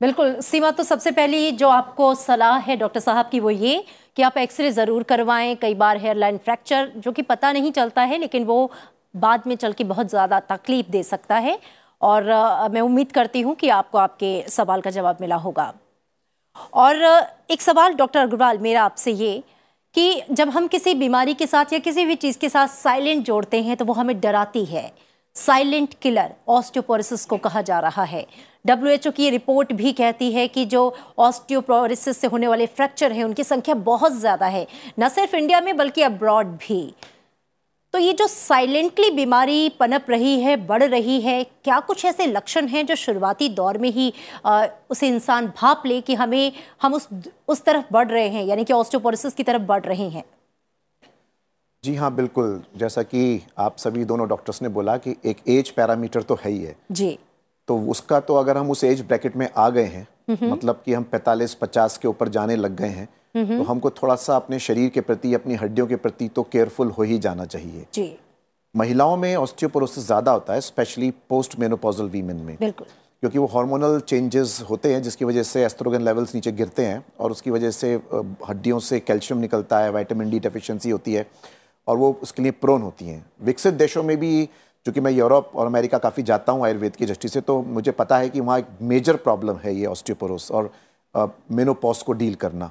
बिल्कुल सीमा, तो सबसे पहली जो आपको सलाह है डॉक्टर साहब की वो ये कि आप एक्सरे ज़रूर करवाएं। कई बार हेयरलाइन फ्रैक्चर जो कि पता नहीं चलता है लेकिन वो बाद में चल के बहुत ज़्यादा तकलीफ दे सकता है, और मैं उम्मीद करती हूँ कि आपको आपके सवाल का जवाब मिला होगा। और एक सवाल डॉक्टर अग्रवाल मेरा आपसे ये कि जब हम किसी बीमारी के साथ या किसी भी चीज़ के साथ साइलेंट जोड़ते हैं तो वो हमें डराती है। साइलेंट किलर ऑस्टियोपोरोसिस को कहा जा रहा है। WHO की ये रिपोर्ट भी कहती है कि जो ऑस्टियोपोरोसिस से होने वाले फ्रैक्चर हैं उनकी संख्या बहुत ज़्यादा है, न सिर्फ इंडिया में बल्कि अब्रॉड भी। तो ये जो साइलेंटली बीमारी पनप रही है, बढ़ रही है, क्या कुछ ऐसे लक्षण हैं जो शुरुआती दौर में ही उसे इंसान भाप ले कि हम उस तरफ बढ़ रहे हैं, यानी कि ऑस्टियोपोरोसिस की तरफ बढ़ रहे हैं? जी हाँ, बिल्कुल। जैसा कि आप सभी दोनों डॉक्टर्स ने बोला कि एक एज पैरामीटर तो है ही है जी। तो उसका तो अगर हम उस एज ब्रैकेट में आ गए हैं, मतलब कि हम 45-50 के ऊपर जाने लग गए हैं, तो हमको थोड़ा सा अपने शरीर के प्रति, अपनी हड्डियों के प्रति तो केयरफुल हो ही जाना चाहिए जी। महिलाओं में ऑस्टियोपोरोसिस ज़्यादा होता है, स्पेशली पोस्ट मेनोपॉजल वीमेन में, बिल्कुल, क्योंकि वो हार्मोनल चेंजेस होते हैं जिसकी वजह से एस्ट्रोजन लेवल्स नीचे गिरते हैं और उसकी वजह से हड्डियों से कैल्शियम निकलता है, विटामिन डी डेफिशिएंसी होती है और वो उसके लिए प्रोन होती हैं। विकसित देशों में भी, चूँकि मैं यूरोप और अमेरिका काफ़ी जाता हूँ आयुर्वेद की दृष्टि से, तो मुझे पता है कि वहाँ एक मेजर प्रॉब्लम है ये ऑस्टियोपोरोसिस और मेनोपॉज को डील करना।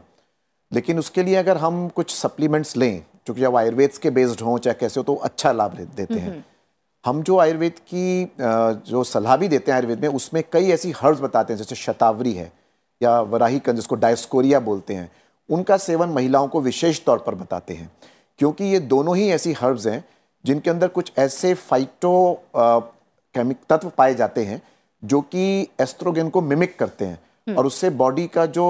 लेकिन उसके लिए अगर हम कुछ सप्लीमेंट्स लें, क्योंकि जब आयुर्वेद के बेस्ड हों चाहे कैसे हो, तो अच्छा लाभ देते हैं। हम जो आयुर्वेद की जो सलाह भी देते हैं आयुर्वेद में, उसमें कई ऐसी हर्ब्स बताते हैं, जैसे शतावरी है या वराहीकंद जिसको डायस्कोरिया बोलते हैं, उनका सेवन महिलाओं को विशेष तौर पर बताते हैं, क्योंकि ये दोनों ही ऐसी हर्ब्स हैं जिनके अंदर कुछ ऐसे फाइटो केमिक तत्व पाए जाते हैं जो कि एस्ट्रोजन को मिमिक करते हैं और उससे बॉडी का जो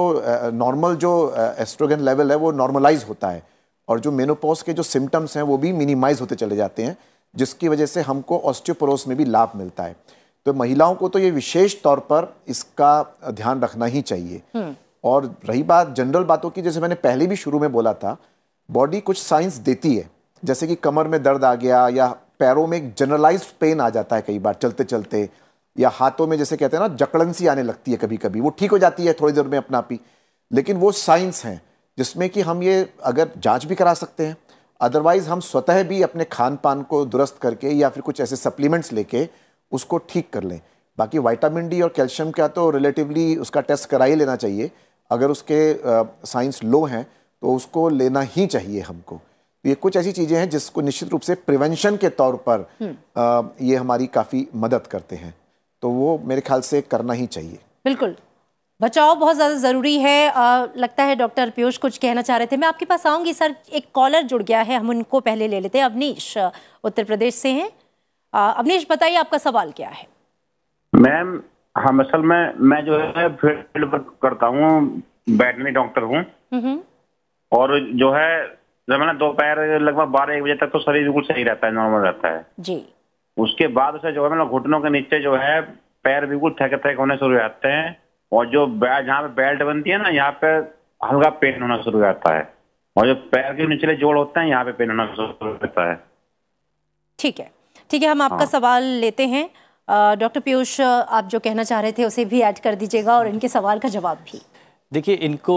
नॉर्मल जो एस्ट्रोजन लेवल है वो नॉर्मलाइज होता है और जो मेनोपॉज के जो सिम्टम्स हैं वो भी मिनिमाइज होते चले जाते हैं, जिसकी वजह से हमको ऑस्टियोपोरोसिस में भी लाभ मिलता है। तो महिलाओं को तो ये विशेष तौर पर इसका ध्यान रखना ही चाहिए। और रही बात जनरल बातों की, जैसे मैंने पहले भी शुरू में बोला था, बॉडी कुछ साइंस देती है, जैसे कि कमर में दर्द आ गया या पैरों में एक जनरलाइज्ड पेन आ जाता है कई बार चलते चलते, या हाथों में जैसे कहते हैं ना जकड़न सी आने लगती है कभी कभी, वो ठीक हो जाती है थोड़ी देर में अपना आप ही। लेकिन वो साइंस हैं जिसमें कि हम ये अगर जांच भी करा सकते हैं, अदरवाइज हम स्वतः भी अपने खान पान को दुरुस्त करके या फिर कुछ ऐसे सप्लीमेंट्स लेके उसको ठीक कर लें। बाकी विटामिन डी और कैल्शियम का तो रिलेटिवली उसका टेस्ट करा ही लेना चाहिए। अगर उसके साइंस लो हैं तो उसको लेना ही चाहिए हमको। ये कुछ ऐसी चीज़ें हैं जिसको निश्चित रूप से प्रिवेंशन के तौर पर ये हमारी काफ़ी मदद करते हैं, तो वो मेरे ख्याल से करना ही चाहिए। बिल्कुल, बचाव बहुत ज़्यादा ज़रूरी है। लगता है डॉक्टर पीयूष कुछ कहना चाह रहे थे, मैं आपके पास आऊँगी। सर, एक कॉलर जुड़ गया है, हम उनको पहले ले लेते हैं। अवनीश उत्तर प्रदेश से हैं। अवनीश, बताइए आपका सवाल क्या है। मैम, हम असल में मैं जो है फील्ड वर्क करता हूँ, वेटरनरी डॉक्टर हूँ, और जो है जब मैंने दोपहर लगभग 12-1 बजे तक तो शरीर बिल्कुल सही रहता है, नॉर्मल रहता है जी। उसके बाद से जो है मतलब घुटनों के नीचे जो है पैर बिल्कुल थक होने शुरू हो जाते हैं, और जो जहाँ पे बेल्ट बनती है ना, यहाँ पे हल्का पेन होना शुरू हो जाता है, और जो पैर के निचले जोड़ होते हैं यहाँ पे पेन होना शुरू होता है। ठीक है, ठीक है, हम आपका सवाल लेते हैं। डॉक्टर पीयूष, आप जो कहना चाह रहे थे उसे भी ऐड कर दीजिएगा और इनके सवाल का जवाब भी। देखिए, इनको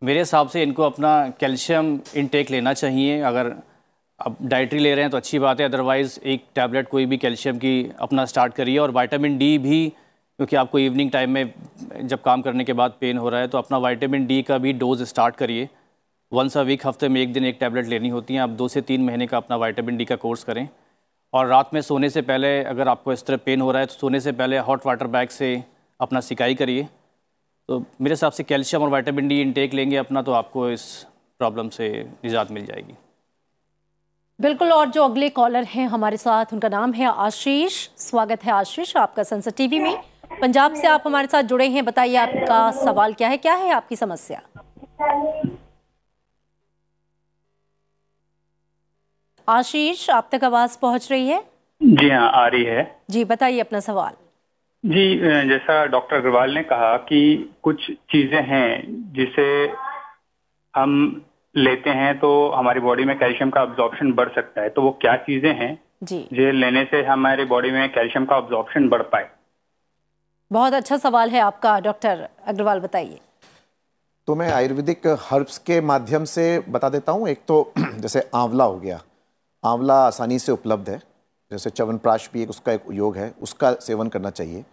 मेरे हिसाब से इनको अपना कैल्शियम इनटेक लेना चाहिए। अगर अब डाइटरी ले रहे हैं तो अच्छी बात है, अदरवाइज़ एक टैबलेट कोई भी कैल्शियम की अपना स्टार्ट करिए। और विटामिन डी भी, क्योंकि आपको इवनिंग टाइम में जब काम करने के बाद पेन हो रहा है, तो अपना विटामिन डी का भी डोज स्टार्ट करिए। वंस अ वीक, हफ्ते में 1 दिन 1 टैबलेट लेनी होती है। आप 2 से 3 महीने का अपना विटामिन डी का कोर्स करें। और रात में सोने से पहले अगर आपको इस तरह पेन हो रहा है तो सोने से पहले हॉट वाटर बैग से अपना सिकाई करिए। तो मेरे हिसाब से कैल्शियम और विटामिन डी इनटेक लेंगे अपना, तो आपको इस प्रॉब्लम से निजात मिल जाएगी। बिल्कुल। और जो अगले कॉलर हैं हमारे साथ, उनका नाम है आशीष। स्वागत है आशीष आपका संसद टीवी में। पंजाब से आप हमारे साथ जुड़े हैं, बताइए आपका सवाल क्या है, क्या है आपकी समस्या। आशीष, आप तक आवाज पहुंच रही है? जी हाँ, आ रही है जी, बताइए अपना सवाल। जी, जैसा डॉक्टर अग्रवाल ने कहा कि कुछ चीजें हैं जिसे हम लेते हैं तो हमारी बॉडी में कैल्शियम का अब्जॉर्प्शन बढ़ सकता है, तो वो क्या चीजें हैं जी जो लेने से हमारी बॉडी में कैल्शियम का अब्जॉर्प्शन बढ़ पाए? बहुत अच्छा सवाल है आपका डॉक्टर अग्रवाल, बताइए। तो मैं आयुर्वेदिक हर्ब्स के माध्यम से बता देता हूँ। एक तो जैसे आंवला हो गया, आंवला आसानी से उपलब्ध है, जैसे च्यवनप्राश भी एक उसका एक उपयोग है, उसका सेवन करना चाहिए।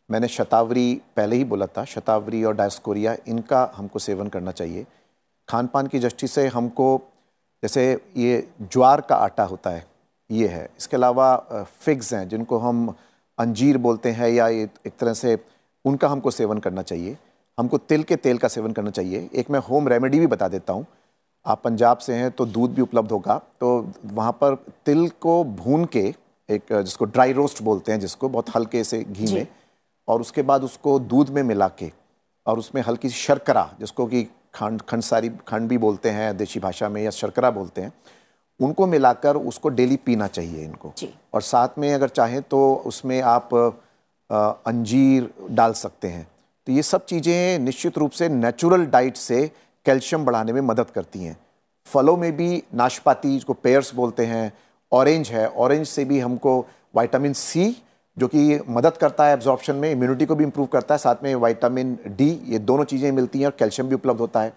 मैंने शतावरी पहले ही बोला था, शतावरी और डायस्कोरिया, इनका हमको सेवन करना चाहिए। खान पान की दृष्टि से हमको, जैसे ये ज्वार का आटा होता है, ये है। इसके अलावा फिग्स हैं जिनको हम अंजीर बोलते हैं, या एक तरह से उनका हमको सेवन करना चाहिए। हमको तिल के तेल का सेवन करना चाहिए। एक मैं होम रेमेडी भी बता देता हूँ। आप पंजाब से हैं तो दूध भी उपलब्ध होगा, तो वहाँ पर तिल को भून के, एक जिसको ड्राई रोस्ट बोलते हैं, जिसको बहुत हल्के से घी में, और उसके बाद उसको दूध में मिला के, और उसमें हल्की सी शर्करा, जिसको कि खंड भी बोलते हैं देशी भाषा में, या शर्करा बोलते हैं, उनको मिलाकर उसको डेली पीना चाहिए इनको। और साथ में अगर चाहें तो उसमें आप अंजीर डाल सकते हैं। तो ये सब चीज़ें निश्चित रूप से नेचुरल डाइट से कैल्शियम बढ़ाने में मदद करती हैं। फलों में भी नाशपाती, जिसको पेयर्स बोलते हैं, ऑरेंज है, ऑरेंज से भी हमको विटामिन सी, जो कि मदद करता है एब्जॉर्प्शन में, इम्यूनिटी को भी इम्प्रूव करता है, साथ में विटामिन डी, ये दोनों चीज़ें मिलती हैं, और कैल्शियम भी उपलब्ध होता है।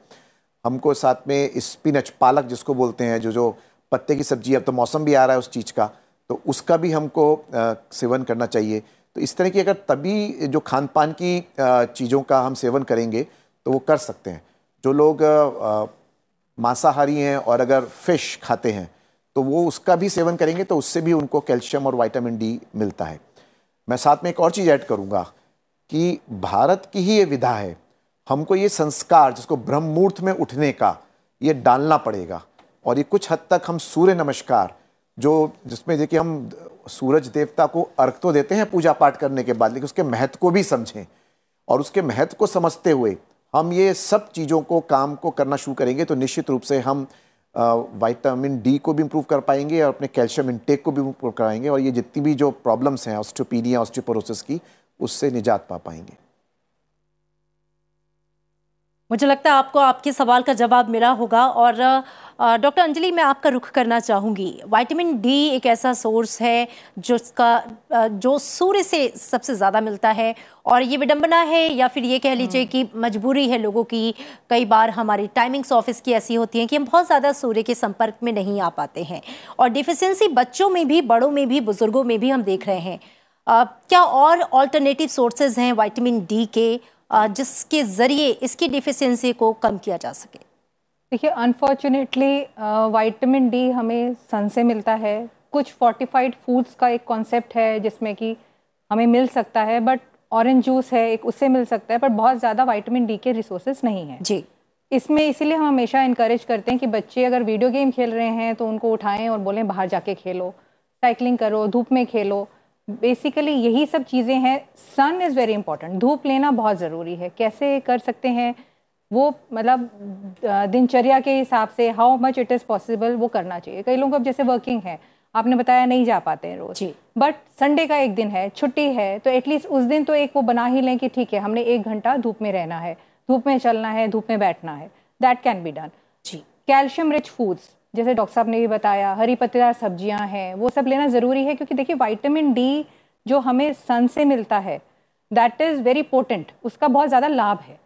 हमको साथ में स्पिनच, पालक जिसको बोलते हैं, जो पत्ते की सब्जी, अब तो मौसम भी आ रहा है उस चीज़ का, तो उसका भी हमको सेवन करना चाहिए। तो इस तरह की अगर तभी जो खान पान की चीज़ों का हम सेवन करेंगे तो वो कर सकते हैं। जो लोग मांसाहारी हैं और अगर फिश खाते हैं तो वो उसका भी सेवन करेंगे, तो उससे भी उनको कैल्शियम और विटामिन डी मिलता है। मैं साथ में एक और चीज़ ऐड करूँगा कि भारत की ही ये विधा है, हमको ये संस्कार जिसको ब्रह्म मुहूर्त में उठने का, ये डालना पड़ेगा। और ये कुछ हद तक हम सूर्य नमस्कार, जो जिसमें देखिए हम सूरज देवता को अर्घ तो देते हैं पूजा पाठ करने के बाद, लेकिन उसके महत्व को भी समझें, और उसके महत्व को समझते हुए हम ये सब चीज़ों को, काम को करना शुरू करेंगे तो निश्चित रूप से हम विटामिन डी को भी इम्प्रूव कर पाएंगे और अपने कैल्शियम इंटेक को भी इम्प्रूव कराएंगे, और ये जितनी भी जो प्रॉब्लम्स हैं ऑस्टियोपीनिया, ऑस्टियोपोरोसिस की, उससे निजात पा पाएंगे। मुझे लगता है आपको आपके सवाल का जवाब मिला होगा। और डॉक्टर अंजलि, मैं आपका रुख करना चाहूँगी। विटामिन डी एक ऐसा सोर्स है जो सूर्य से सबसे ज़्यादा मिलता है, और ये विडंबना है या फिर ये कह लीजिए कि मजबूरी है लोगों की। कई बार हमारी टाइमिंग्स ऑफिस की ऐसी होती हैं कि हम बहुत ज़्यादा सूर्य के संपर्क में नहीं आ पाते हैं, और डिफिशियंसी बच्चों में भी, बड़ों में भी, बुजुर्गों में भी हम देख रहे हैं। क्या और ऑल्टरनेटिव सोर्सेज हैं विटामिन डी के जिसके ज़रिए इसकी डिफिशियंसी को कम किया जा सके? देखिए, अनफॉर्चुनेटली विटामिन डी हमें सन से मिलता है। कुछ फोर्टिफाइड फूड्स का एक कॉन्सेप्ट है जिसमें कि हमें मिल सकता है, बट ऑरेंज जूस है एक, उससे मिल सकता है, पर बहुत ज़्यादा विटामिन डी के रिसोर्सेज नहीं हैं जी। इसमें इसीलिए हम हमेशा इनकरेज करते हैं कि बच्चे अगर वीडियो गेम खेल रहे हैं तो उनको उठाएं और बोलें बाहर जाके खेलो, साइकिलिंग करो, धूप में खेलो। बेसिकली यही सब चीज़ें हैं। सन इज़ वेरी इंपॉर्टेंट, धूप लेना बहुत ज़रूरी है। कैसे कर सकते हैं वो, मतलब दिनचर्या के हिसाब से how much it is possible वो करना चाहिए। कई लोग अब जैसे वर्किंग है, आपने बताया नहीं जा पाते हैं रोज़, बट संडे का एक दिन है, छुट्टी है, तो एटलीस्ट उस दिन तो एक वो बना ही लें कि ठीक है हमने 1 घंटा धूप में रहना है, धूप में चलना है, धूप में बैठना है। That can be done ji. Calcium rich foods जैसे डॉक्टर साहब ने भी बताया, हरी पत्तेदार सब्जियां हैं, वो सब लेना ज़रूरी है, क्योंकि देखिए विटामिन डी जो हमें सन से मिलता है दैट इज़ वेरी पोटेंट, उसका बहुत ज़्यादा लाभ है।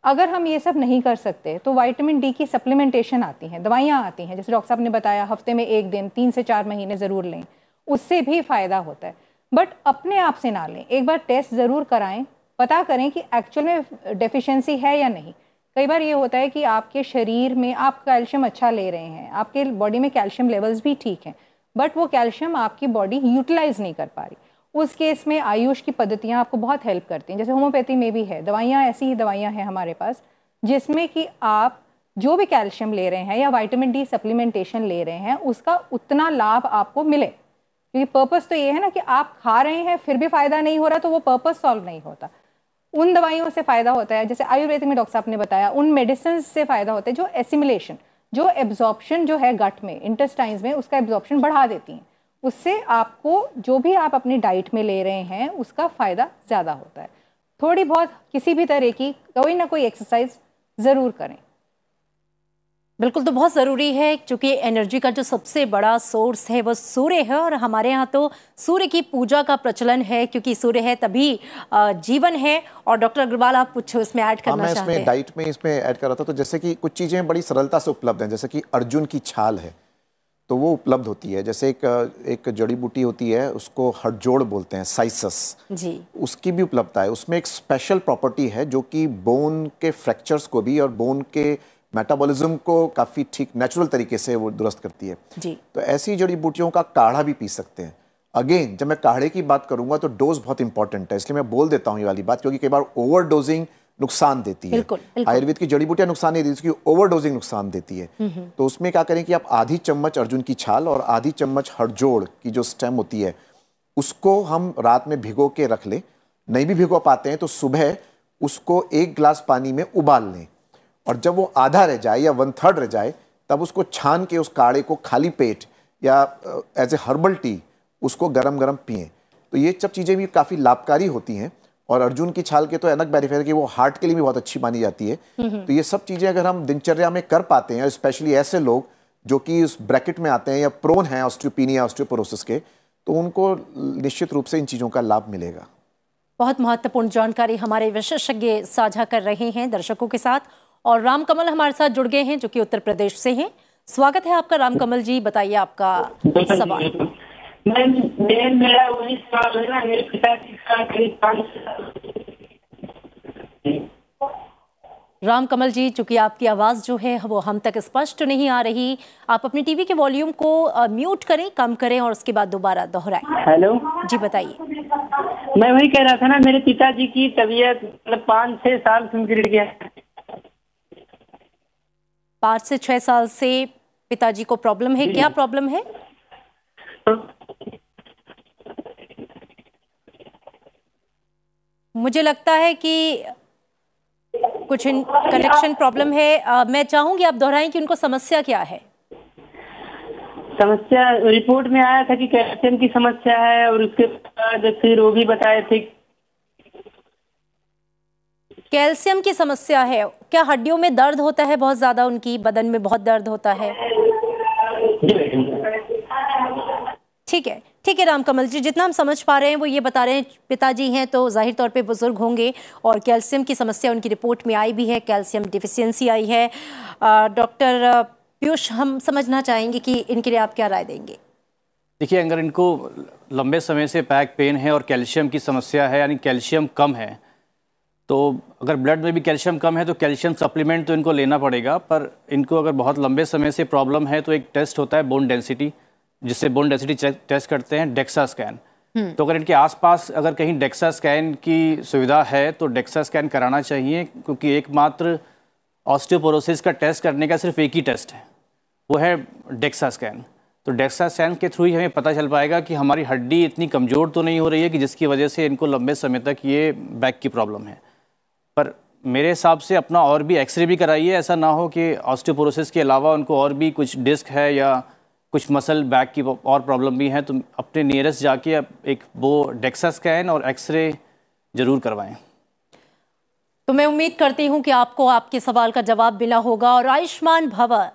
अगर हम ये सब नहीं कर सकते तो विटामिन डी की सप्लीमेंटेशन आती हैं, दवाइयाँ आती हैं, जैसे डॉक्टर साहब ने बताया हफ्ते में 1 दिन 3 से 4 महीने ज़रूर लें, उससे भी फ़ायदा होता है। बट अपने आप से ना लें, एक बार टेस्ट ज़रूर कराएं, पता करें कि एक्चुअल में डेफिशिएंसी है या नहीं। कई बार ये होता है कि आपके शरीर में आप कैल्शियम अच्छा ले रहे हैं, आपके बॉडी में कैल्शियम लेवल्स भी ठीक हैं, बट वो कैल्शियम आपकी बॉडी यूटिलाइज नहीं कर पा रही। उस केस में आयुष की पद्धतियाँ आपको बहुत हेल्प करती हैं, जैसे होम्योपैथी में भी है दवाइयाँ, ऐसी ही दवाइयाँ हैं हमारे पास जिसमें कि आप जो भी कैल्शियम ले रहे हैं या विटामिन डी सप्लीमेंटेशन ले रहे हैं उसका उतना लाभ आपको मिले। क्योंकि पर्पस तो ये है ना कि आप खा रहे हैं फिर भी फ़ायदा नहीं हो रहा, तो वो पर्पस सॉल्व नहीं होता। उन दवाइयों से फ़ायदा होता है, जैसे आयुर्वेदिक में डॉक्टर साहब ने बताया, उन मेडिसिन से फ़ायदा होता है जो एसिमिलेशन, जो एब्जॉर्प्शन जो है गट में, इंटेस्टाइन्स में, उसका एब्जॉर्प्शन बढ़ा देती हैं। उससे आपको जो भी आप अपनी डाइट में ले रहे हैं उसका फ़ायदा ज़्यादा होता है। थोड़ी बहुत किसी भी तरह की कोई ना कोई एक्सरसाइज ज़रूर करें। बिल्कुल, तो बहुत ज़रूरी है, क्योंकि एनर्जी का जो सबसे बड़ा सोर्स है वो सूर्य है, और हमारे यहाँ तो सूर्य की पूजा का प्रचलन है, क्योंकि सूर्य है तभी जीवन है। और डॉक्टर अग्रवाल, आप कुछ इसमें ऐड करना चाहते हैं? मैं इसमें डाइट में इसमें ऐड कर रहा था, तो जैसे कि कुछ चीज़ें बड़ी सरलता से उपलब्ध हैं, जैसे कि अर्जुन की छाल है तो वो उपलब्ध होती है। जैसे एक जड़ी बूटी होती है, उसको हड़जोड़ बोलते हैं, साइसस जी, उसकी भी उपलब्धता है। उसमें एक स्पेशल प्रॉपर्टी है जो कि बोन के फ्रैक्चर्स को भी और बोन के मेटाबॉलिज्म को काफ़ी ठीक नेचुरल तरीके से वो दुरुस्त करती है जी। तो ऐसी जड़ी बूटियों का काढ़ा भी पी सकते हैं। अगेन, जब मैं काढ़े की बात करूंगा तो डोज बहुत इंपॉर्टेंट है, इसलिए मैं बोल देता हूँ ये वाली बात, क्योंकि कई बार ओवर डोजिंग नुकसान देती है। आयुर्वेद की जड़ी बूटियां नुकसान नहीं देती, उसकी ओवर डोजिंग नुकसान देती है। तो उसमें क्या करें कि आप आधी चम्मच अर्जुन की छाल और आधी चम्मच हड़जोड़ की जो स्टेम होती है उसको हम रात में भिगो के रख लें। नहीं भी भिगो पाते हैं तो सुबह उसको 1 गिलास पानी में उबाल लें, और जब वो आधा रह जाए या 1/3 रह जाए तब उसको छान के उस काढ़े को खाली पेट या एज ए हर्बल टी उसको गरम गरम पिएं। तो ये सब चीज़ें भी काफ़ी लाभकारी होती हैं। और अर्जुन की छाल के तो अनक बेनिफिट है कि वो हार्ट के लिए भी बहुत अच्छी मानी जाती है। तो ये सब चीज़ें अगर हम दिनचर्या में कर पाते हैं, स्पेशली ऐसे लोग जो कि उस ब्रैकेट में आते हैं या प्रोन हैं ऑस्टियोपीनिया, ऑस्टियोपोरोसिस के, तो उनको निश्चित रूप से इन चीज़ों का लाभ मिलेगा। बहुत महत्वपूर्ण जानकारी हमारे विशेषज्ञ साझा कर रहे हैं दर्शकों के साथ। और रामकमल हमारे साथ जुड़ गए हैं जो कि उत्तर प्रदेश से हैं। स्वागत है आपका रामकमल जी, बताइए आपका सवाल। मेरा वही सवाल है ना, मेरे पिताजी का करीब 5 रामकमल जी, चूंकि आपकी आवाज़ जो है वो हम तक स्पष्ट नहीं आ रही, आप अपनी टीवी के वॉल्यूम को म्यूट करें, कम करें और उसके बाद दोबारा दोहराएं। हेलो जी, बताइए। मैं वही कह रहा था ना, मेरे पिताजी की तबीयत मतलब 5-6 साल से गिर गया। 5 से 6 साल से पिताजी को प्रॉब्लम है, क्या प्रॉब्लम है? मुझे लगता है कि कुछ कनेक्शन प्रॉब्लम है। मैं चाहूंगी आप दोहराएं कि उनको समस्या क्या है। समस्या रिपोर्ट में आया था कि कैल्शियम की समस्या है, और उसके बाद फिर वो भी बताए थे। कैल्शियम की समस्या है, क्या हड्डियों में दर्द होता है बहुत ज्यादा, उनकी बदन में बहुत दर्द होता है? ठीक है रामकमल जी, जितना हम समझ पा रहे हैं वो ये बता रहे हैं, पिताजी हैं तो जाहिर तौर पे बुजुर्ग होंगे और कैल्शियम की समस्या उनकी रिपोर्ट में आई भी है, कैल्शियम डिफिशियंसी आई है। डॉक्टर पीयूष, हम समझना चाहेंगे कि इनके लिए आप क्या राय देंगे? देखिए, अगर इनको लंबे समय से बैक पेन है और कैल्शियम की समस्या है, यानी कैल्शियम कम है, तो अगर ब्लड में भी कैल्शियम कम है तो कैल्शियम सप्लीमेंट तो इनको लेना पड़ेगा। पर इनको अगर बहुत लंबे समय से प्रॉब्लम है तो एक टेस्ट होता है बोन डेंसिटी, जिससे बोन डेंसिटी टेस्ट करते हैं, डेक्सा स्कैन। तो अगर इनके आसपास अगर कहीं डेक्सा स्कैन की सुविधा है तो डेक्सा स्कैन कराना चाहिए, क्योंकि एकमात्र ऑस्टियोपोरोसिस का टेस्ट करने का सिर्फ एक ही टेस्ट है, वो है डेक्सा स्कैन। तो डेक्सा स्कैन के थ्रू ही हमें पता चल पाएगा कि हमारी हड्डी इतनी कमज़ोर तो नहीं हो रही है कि जिसकी वजह से इनको लंबे समय तक ये बैक की प्रॉब्लम है। पर मेरे हिसाब से अपना और भी एक्सरे भी कराइए, ऐसा ना हो कि ऑस्टियोपोरोसिस के अलावा उनको और भी कुछ डिस्क है या कुछ मसल बैक की और प्रॉब्लम भी है, तो अपने नियरेस्ट जाके एक वो डेक्सा स्कैन और एक्सरे ज़रूर करवाएं। तो मैं उम्मीद करती हूं कि आपको आपके सवाल का जवाब मिला होगा। और आयुष्मान भव,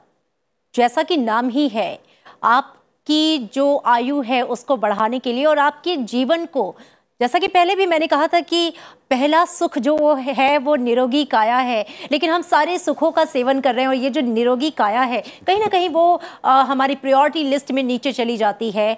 जैसा कि नाम ही है, आपकी जो आयु है उसको बढ़ाने के लिए और आपके जीवन को, जैसा कि पहले भी मैंने कहा था कि पहला सुख जो है वो निरोगी काया है, लेकिन हम सारे सुखों का सेवन कर रहे हैं और ये जो निरोगी काया है कहीं ना कहीं वो हमारी प्रायोरिटी लिस्ट में नीचे चली जाती है।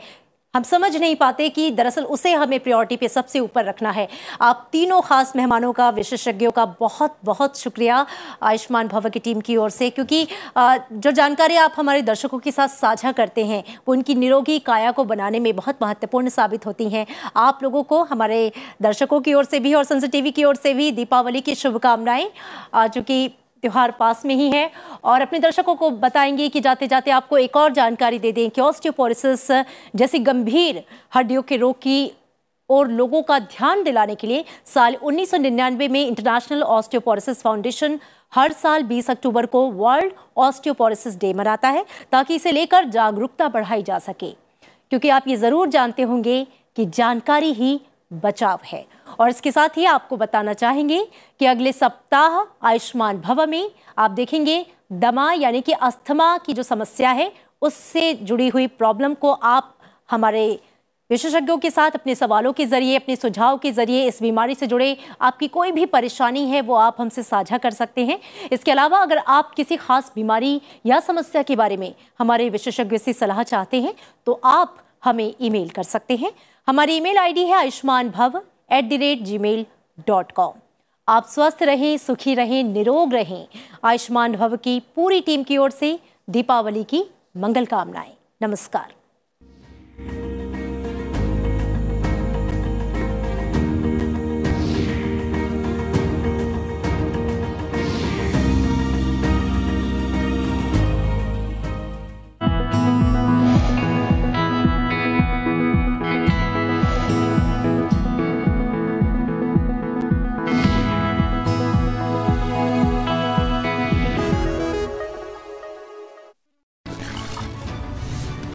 हम समझ नहीं पाते कि दरअसल उसे हमें प्रायोरिटी पे सबसे ऊपर रखना है। आप तीनों खास मेहमानों का, विशेषज्ञों का बहुत बहुत शुक्रिया आयुष्मान भव की टीम की ओर से, क्योंकि जो जानकारी आप हमारे दर्शकों के साथ साझा करते हैं वो उनकी निरोगी काया को बनाने में बहुत महत्वपूर्ण साबित होती हैं। आप लोगों को, हमारे दर्शकों की ओर से भी और संसद टीवी की ओर से भी दीपावली की शुभकामनाएं, चूँकि त्योहार पास में ही है। और अपने दर्शकों को बताएंगे कि जाते जाते आपको एक और जानकारी दे दें कि ऑस्टियोपोरोसिस जैसी गंभीर हड्डियों के रोग की और लोगों का ध्यान दिलाने के लिए साल 1999 में इंटरनेशनल ऑस्टियोपोरोसिस फाउंडेशन हर साल 20 अक्टूबर को वर्ल्ड ऑस्टियोपोरोसिस डे मनाता है, ताकि इसे लेकर जागरूकता बढ़ाई जा सके। क्योंकि आप ये ज़रूर जानते होंगे कि जानकारी ही बचाव है। और इसके साथ ही आपको बताना चाहेंगे कि अगले सप्ताह आयुष्मान भव में आप देखेंगे दमा यानी कि अस्थमा की जो समस्या है उससे जुड़ी हुई प्रॉब्लम को आप हमारे विशेषज्ञों के साथ अपने सवालों के जरिए, अपने सुझाव के जरिए, इस बीमारी से जुड़े आपकी कोई भी परेशानी है वो आप हमसे साझा कर सकते हैं। इसके अलावा अगर आप किसी खास बीमारी या समस्या के बारे में हमारे विशेषज्ञों से सलाह चाहते हैं तो आप हमें ईमेल कर सकते हैं। हमारी ईमेल आईडी है ayushmanbhav@gmail.com। आप स्वस्थ रहें, सुखी रहें, निरोग रहें। आयुष्मान भव की पूरी टीम की ओर से दीपावली की मंगल कामनाएं। नमस्कार।